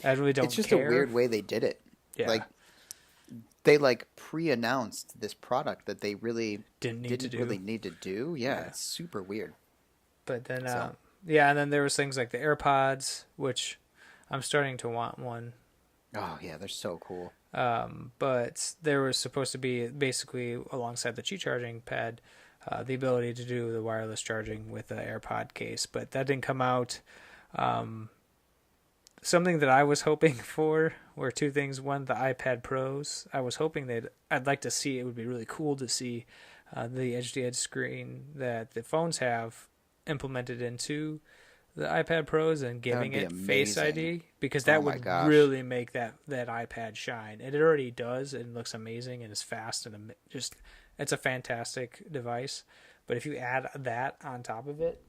really don't care. It's just a weird way they did it. Yeah. Like, they pre-announced this product that they really didn't really need to do. Yeah, it's super weird. But then, and then there was things like the AirPods, which I'm starting to want one. Oh yeah, they're so cool. But there was supposed to be, basically alongside the Qi charging pad, the ability to do the wireless charging with the AirPod case, but that didn't come out. Something that I was hoping for were two things. One, the iPad Pros. I was hoping I'd like to see, it would be really cool to see the edge-to-edge screen that the phones have implemented into the iPad Pros and giving it amazing Face ID, because that would really make that iPad shine. And it already does, and looks amazing, and is fast, and it's a fantastic device. But if you add that on top of it,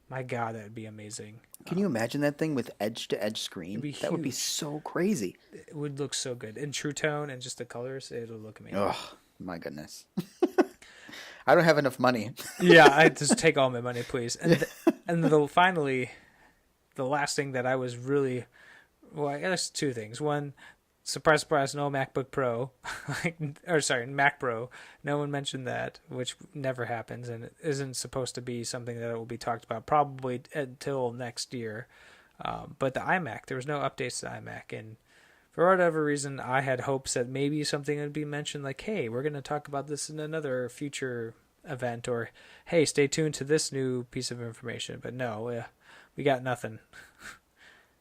my God, that would be amazing. Can you imagine that thing with edge-to-edge screen? That would be so crazy. It would look so good. In True Tone and just the colors, it'll look amazing. Oh, my goodness. I don't have enough money. Yeah, I just take all my money, please. And finally, the last thing that I was really... Well, I guess two things. One, surprise, surprise, no MacBook Pro. Mac Pro. No one mentioned that, which never happens, and it isn't supposed to be something that will be talked about probably until next year. But the iMac, there was no updates to the iMac, and for whatever reason, I had hopes that maybe something would be mentioned, like, hey, we're going to talk about this in another future event, or hey, stay tuned to this new piece of information. But no, we got nothing.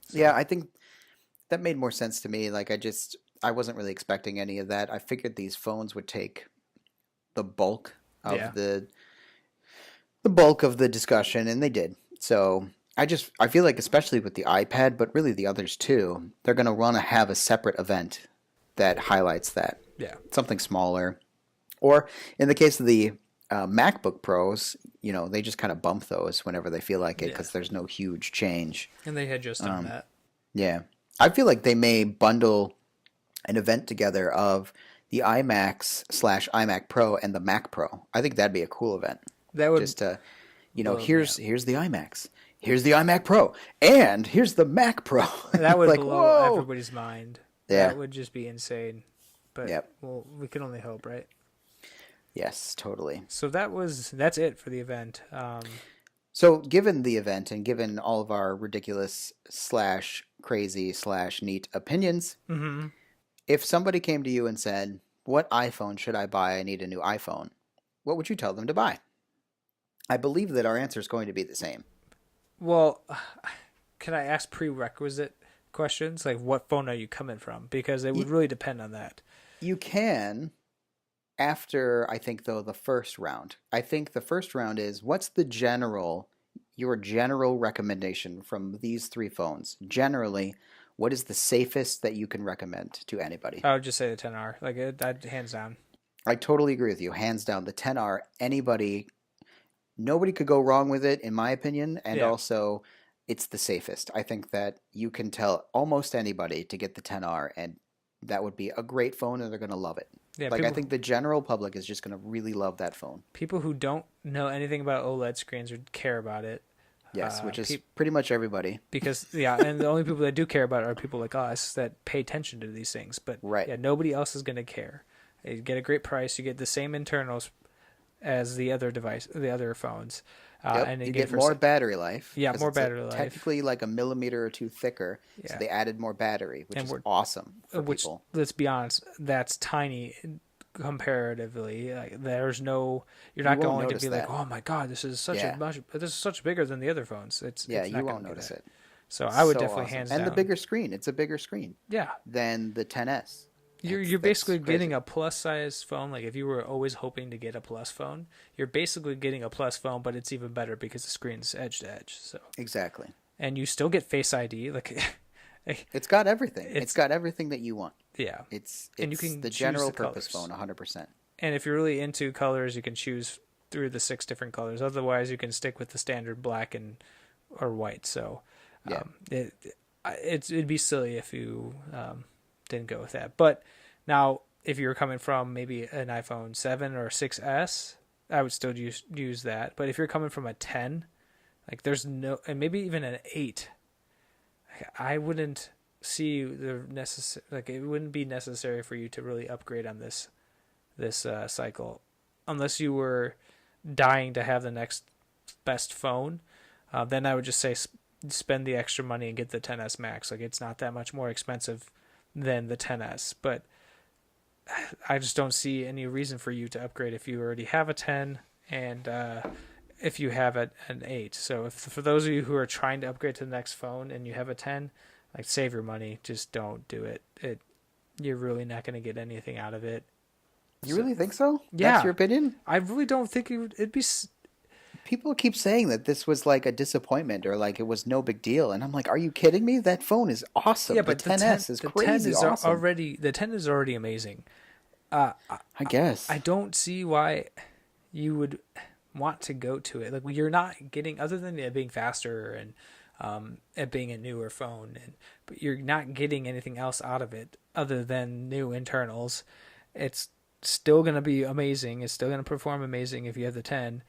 So. Yeah, I think that made more sense to me. Like, I wasn't really expecting any of that. I figured these phones would take the bulk of the bulk of the discussion, and they did. So I feel like, especially with the iPad, but really the others too, they're going to want to have a separate event that highlights that. Yeah. Something smaller. Or in the case of the MacBook Pros, they just kind of bump those whenever they feel like it, because there's no huge change. And they had just done that. Yeah. I feel like they may bundle an event together of the iMacs / iMac Pro and the Mac Pro. I think that'd be a cool event. That would just to, here's the iMacs, here's the iMac Pro, and here's the Mac Pro. That would blow everybody's mind. Yeah. That would just be insane. But well, we can only hope, right? Yes, totally. So that's it for the event. So given the event and given all of our ridiculous / crazy / neat opinions, if somebody came to you and said, what iPhone should I buy? I need a new iPhone. What would you tell them to buy? I believe that our answer is going to be the same. Well, can I ask prerequisite questions? Like, what phone are you coming from? Because it would really depend on that. You can, after, I think, though, the first round. I think the first round is, what's your general recommendation from these three phones? Generally, what is the safest that you can recommend to anybody? I would just say the Tenor. Like, that hands down. I totally agree with you. Hands down, the Tenor, nobody could go wrong with it, in my opinion, and also it's the safest. I think that you can tell almost anybody to get the Tenor, and that would be a great phone, and they're going to love it. Yeah, I think the general public is just going to really love that phone. People who don't know anything about OLED screens or care about it, Yes, which is pretty much everybody. Because and the only people that do care about it are people like us that pay attention to these things. But nobody else is going to care. You get a great price. You get the same internals as the other phones. And you get more battery life. Yeah, more battery life. Technically like a millimeter or two thicker. So they added more battery, which is awesome for people. Let's be honest, that's tiny comparatively. Like, you're not going to be like, oh my god, this is such bigger than the other phones. You won't notice it. So I would definitely hands down. And the bigger screen. It's a bigger screen. Yeah. Than the 10s. You're basically getting a plus size phone. Like if you were always hoping to get a plus phone, you're basically getting a plus phone, but it's even better because the screen's edge to edge. So exactly. And you still get Face ID. It's got everything. It's got everything that you want. Yeah. It's and you can the general purpose phone 100%. And if you're really into colors, you can choose through the 6 different colors. Otherwise, you can stick with the standard black or white. So it'd be silly if you didn't go with that. But now, if you're coming from maybe an iPhone 7 or 6S, I would still use that. But if you're coming from a 10, like there's no, and maybe even an 8, I wouldn't see it wouldn't be necessary for you to really upgrade on this cycle, unless you were dying to have the next best phone. Then I would just say spend the extra money and get the 10s Max. Like it's not that much more expensive than the 10s, but I just don't see any reason for you to upgrade if you already have a 10 and if you have an 8. So for those of you who are trying to upgrade to the next phone and you have a 10, like save your money, just don't do it. You're really not going to get anything out of it. You really think so? Yeah. That's your opinion? I really don't think it'd be... People keep saying that this was like a disappointment or like it was no big deal. And I'm like, are you kidding me? That phone is awesome. Yeah, but the 10S is crazy awesome. The 10 is already amazing. I guess. I don't see why you would want to go to it. Like you're not getting, other than it being faster and it being a newer phone, but you're not getting anything else out of it other than new internals. It's still going to be amazing. It's still going to perform amazing if you have the 10.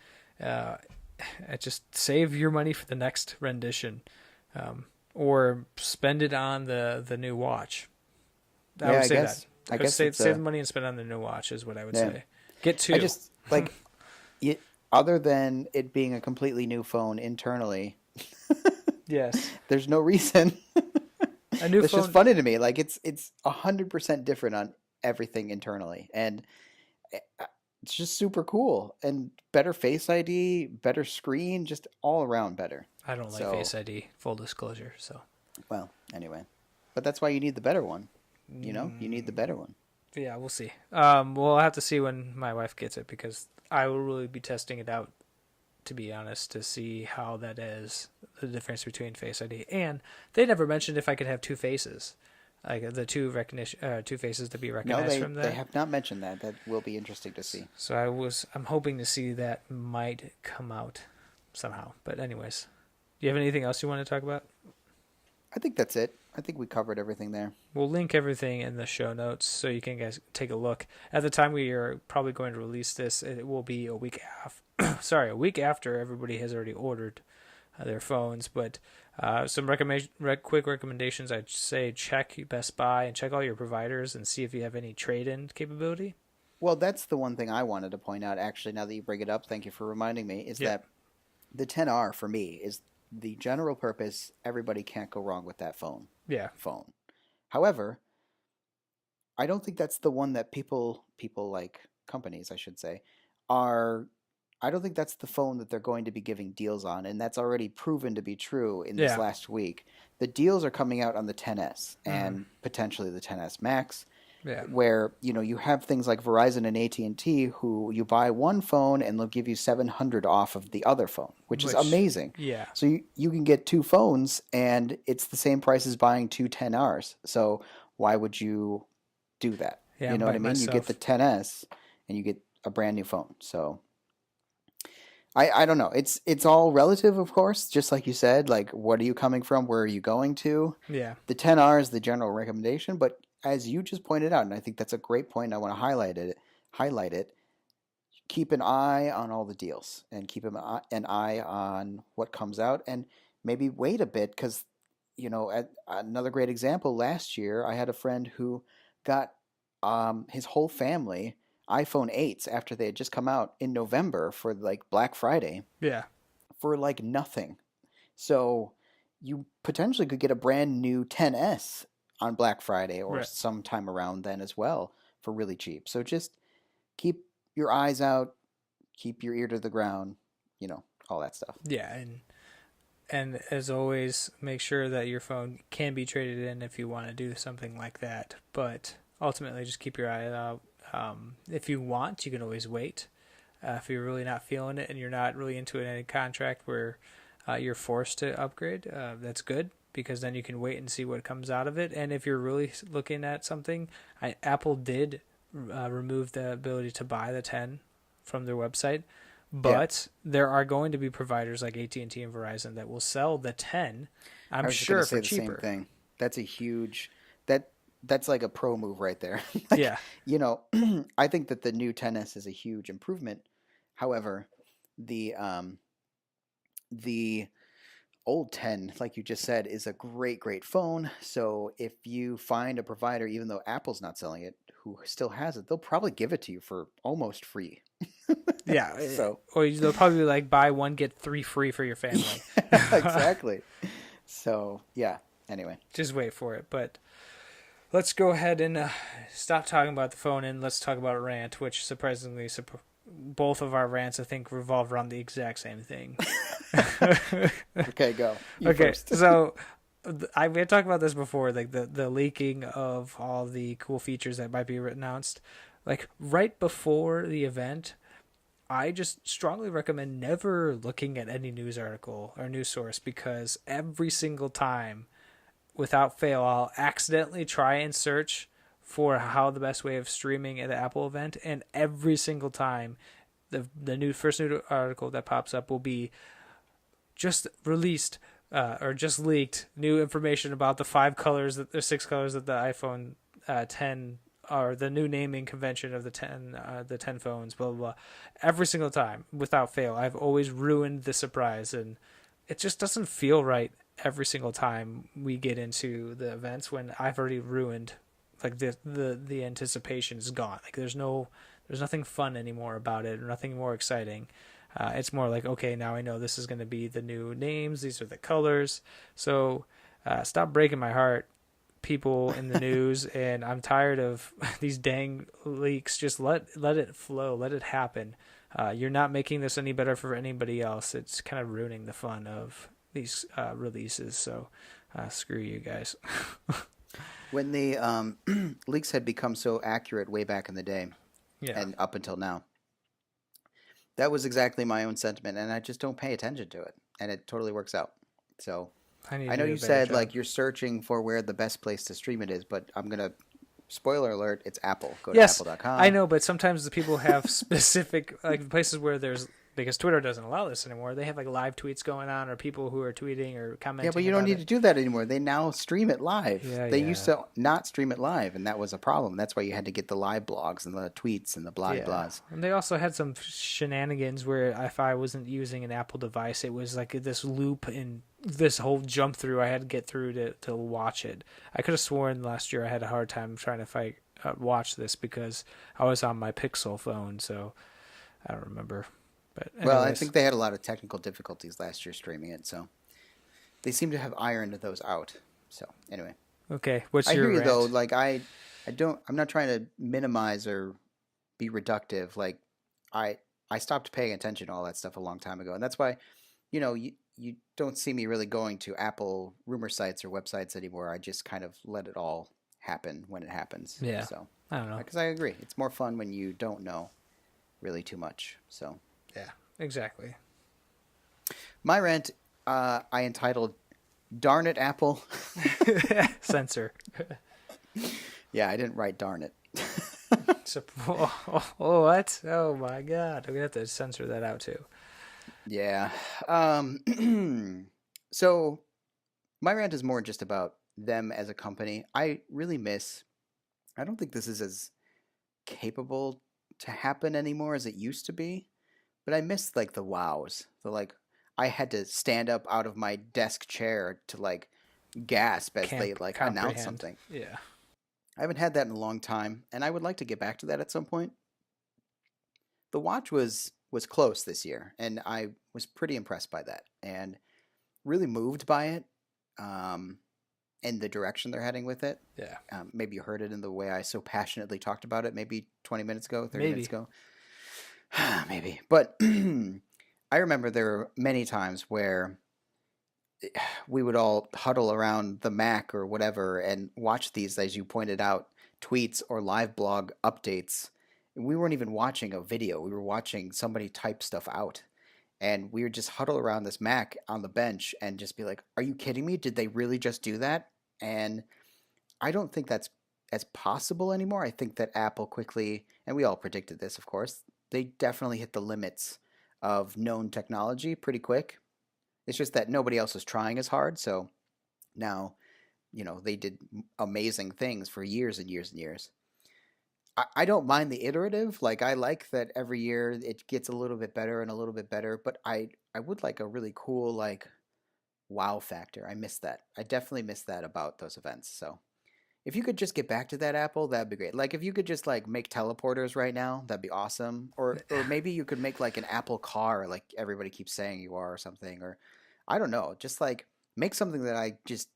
Just save your money for the next rendition, or spend it on the new watch. I would say that. I guess save the money and spend it on the new watch is what I would say. Get 2. I just like it. Other than it being a completely new phone internally, yes, there's no reason. A new it's phone... just funny to me. Like it's 100% different on everything internally, and it's just super cool and better Face ID, better screen, just all around better. I don't like Face ID, full disclosure. So, well, anyway, but that's why you need the better one. You need the better one. Yeah, we'll see. We'll have to see when my wife gets it because I will really be testing it out, to be honest, to see how that is, the difference between Face ID. And they never mentioned if I could have 2 faces. Like the 2 faces to be recognized from that. No, they have not mentioned that. That will be interesting to see. So I'm hoping to see that might come out somehow. But anyways, do you have anything else you want to talk about? I think that's it. I think we covered everything there. We'll link everything in the show notes so you can guys take a look. At the time we are probably going to release this, it will be a week after everybody has already ordered their phones. But some quick recommendations. I'd say check Best Buy and check all your providers and see if you have any trade-in capability. Well, that's the one thing I wanted to point out, actually, now that you bring it up. Thank you for reminding me, is that the 10R for me is the general purpose. Everybody can't go wrong with that phone. Yeah. However, I don't think that's the one that people like companies, I should say, I don't think that's the phone that they're going to be giving deals on, and that's already proven to be true in this last week. The deals are coming out on the 10S and potentially the 10S Max, where you have things like Verizon and AT&T who you buy one phone and they'll give you $700 off of the other phone, which is amazing. Yeah. So you can get 2 phones and it's the same price as buying 2 10Rs. So why would you do that? Yeah, you know what I mean? You get the 10S and you get a brand new phone. So I don't know. It's all relative, of course, just like you said. Like, what are you coming from? Where are you going to? Yeah. The 10R is the general recommendation, but as you just pointed out, and I think that's a great point, and I want to highlight it. keep an eye on all the deals and keep an eye on what comes out, and maybe wait a bit because another great example, last year I had a friend who got his whole family iPhone 8s after they had just come out in November for like Black Friday Yeah. for like nothing. So you potentially could get a brand new 10s on Black Friday or Right. sometime around then as well for really cheap. So just keep your eyes out, keep your ear to the ground, all that stuff. Yeah, and as always, make sure that your phone can be traded in if you want to do something like that. But ultimately, just keep your eye out. If you want, you can always wait. If you're really not feeling it and you're not really into it in a contract where you're forced to upgrade, that's good because then you can wait and see what comes out of it. And if you're really looking at something, Apple did remove the ability to buy the 10 from their website. But there are going to be providers like AT&T and Verizon that will sell the 10, I'm sure, for cheaper. Same thing. That's a huge that's like a pro move right there. Yeah. I think that the new 10s is a huge improvement. However, the old 10, like you just said, is a great phone. So if you find a provider, even though Apple's not selling it, who still has it, they'll probably give it to you for almost free. Yeah. So, or they'll probably be like buy one get 3 free for your family. exactly. So yeah. Anyway, just wait for it. But let's go ahead and stop talking about the phone and let's talk about rant, which surprisingly, both of our rants I think revolve around the exact same thing. Okay, go. Okay, first. So we had talked about this before, like the leaking of all the cool features that might be announced. Like right before the event, I just strongly recommend never looking at any news article or news source because every single time, without fail, I'll accidentally try and search for how the best way of streaming at the Apple event, and every single time, the first new article that pops up will be just released or just leaked new information about the 6 colors that the iPhone 10 or the new naming convention of the 10 phones, blah, blah, blah. Every single time, without fail, I've always ruined the surprise, and it just doesn't feel right every single time we get into the events when I've already ruined, like the anticipation is gone. Like there's nothing fun anymore about it, or nothing more exciting. It's more like, okay, now I know this is going to be the new names. These are the colors. So stop breaking my heart, people in the news. And I'm tired of these dang leaks. Just let it flow. Let it happen. You're not making this any better for anybody else. It's kind of ruining the fun of these releases. So screw you guys. When the leaks had become so accurate way back in the day, and up until now, that was exactly my own sentiment, and I just don't pay attention to it, and it totally works out. So I know you said like you're searching for where the best place to stream it is, but I'm gonna spoiler alert: it's Apple. Go to apple.com. I know, but sometimes the people have specific like places where there's. Because Twitter doesn't allow this anymore. They have like live tweets going on, or people who are tweeting or commenting. Yeah, but you don't need to do that anymore. They now stream it live. They used to not stream it live, and that was a problem. That's why you had to get the live blogs and the tweets and the blah blahs. And they also had some shenanigans where if I wasn't using an Apple device, it was like this loop and this whole jump through I had to get through to watch it. I could have sworn last year I had a hard time trying to watch this because I was on my Pixel phone, so I don't remember. But well, I think they had a lot of technical difficulties last year streaming it, so they seem to have ironed those out. So anyway, okay, what's I your hear you rant? though. Like I'm not trying to minimize or be reductive. Like I stopped paying attention to all that stuff a long time ago, and that's why, you don't see me really going to Apple rumor sites or websites anymore. I just kind of let it all happen when it happens. Yeah. So I don't know, because I agree, it's more fun when you don't know really too much. So. Yeah, exactly. My rant, I entitled "Darn It, Apple." Censor. Yeah, I didn't write "darn it." What? Oh my God, we have to censor that out too. Yeah. So my rant is more just about them as a company. I really miss. I don't think this is as capable to happen anymore as it used to be, but I miss like the wows. The like I had to stand up out of my desk chair to like gasp as they like announce something. Yeah. I haven't had that in a long time, and I would like to get back to that at some point. The watch was close this year, and I was pretty impressed by that, and really moved by it, and the direction they're heading with it. Yeah. Maybe you heard it in the way I so passionately talked about it. Maybe 20 minutes ago, 30 minutes ago. Maybe, but I remember there were many times where we would all huddle around the Mac or whatever and watch these, as you pointed out, tweets or live blog updates. We weren't even watching a video. We were watching somebody type stuff out. And we would just huddle around this Mac on the bench and just be like, are you kidding me? Did they really just do that? And I don't think that's as possible anymore. I think that Apple quickly, and we all predicted this, of course, they definitely hit the limits of known technology pretty quick. It's just that nobody else is trying as hard. So now, they did amazing things for years and years and years. I don't mind the iterative. Like, I like that every year it gets a little bit better and a little bit better. But I would like a really cool, like, wow factor. I miss that. I definitely miss that about those events. So if you could just get back to that, Apple, that'd be great. Like, if you could just, like, make teleporters right now, that'd be awesome. Or maybe you could make, like, an Apple car, like everybody keeps saying you are, or something. Or, I don't know. Just, like, make something that I just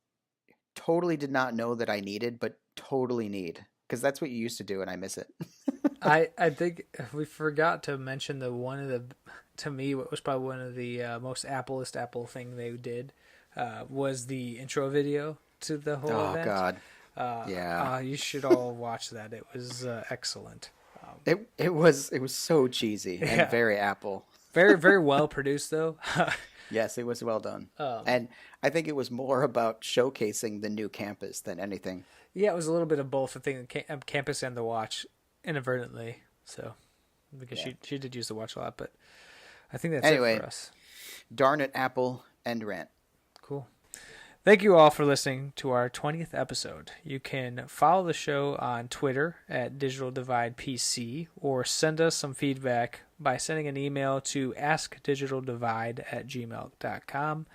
totally did not know that I needed, but totally need. Because that's what you used to do, and I miss it. I think we forgot to mention to me, what was probably one of the most Apple-ist Apple thing they did was the intro video to the whole event. Oh, God. Yeah. You should all watch that. It was excellent. It was so cheesy and very Apple. Very, very well produced, though. Yes, it was well done. And I think it was more about showcasing the new campus than anything. Yeah, it was a little bit of both, I think, the campus and the watch, inadvertently. So, because she did use the watch a lot, but I think that's it for us. Darn it, Apple, end rant. Cool. Thank you all for listening to our 20th episode. You can follow the show on Twitter at Digital Divide PC, or send us some feedback by sending an email to askdigitaldivide@gmail.com.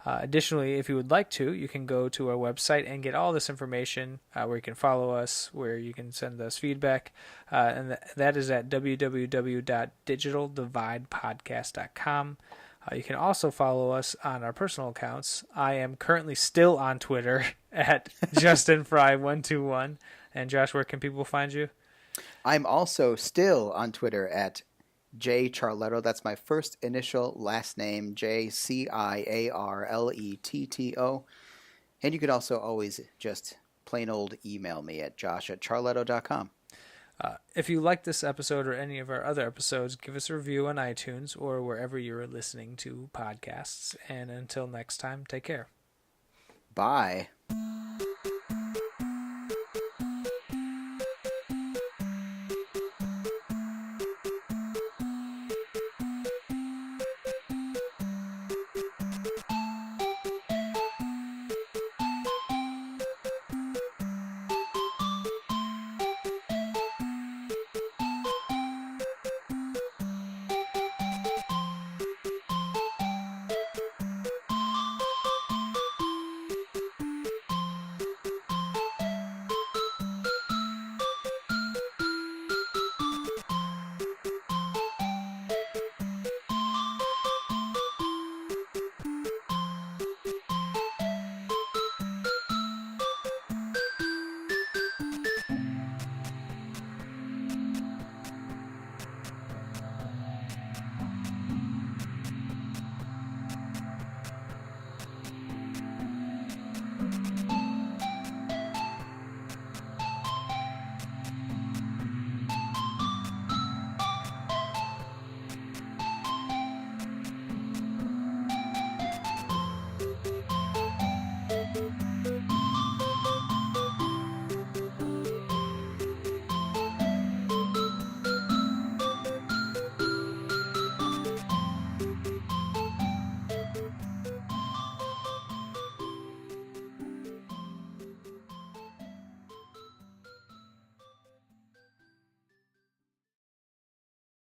Additionally, if you would like to, you can go to our website and get all this information where you can follow us, where you can send us feedback, and that is at www.digitaldividepodcast.com. You can also follow us on our personal accounts. I am currently still on Twitter at JustinFry121. And Josh, where can people find you? I'm also still on Twitter at JCharletto. That's my first initial last name, JCIARLETTO. And you could also always just plain old email me at josh@charletto.com. If you like this episode or any of our other episodes, give us a review on iTunes or wherever you're listening to podcasts. And until next time, take care. Bye.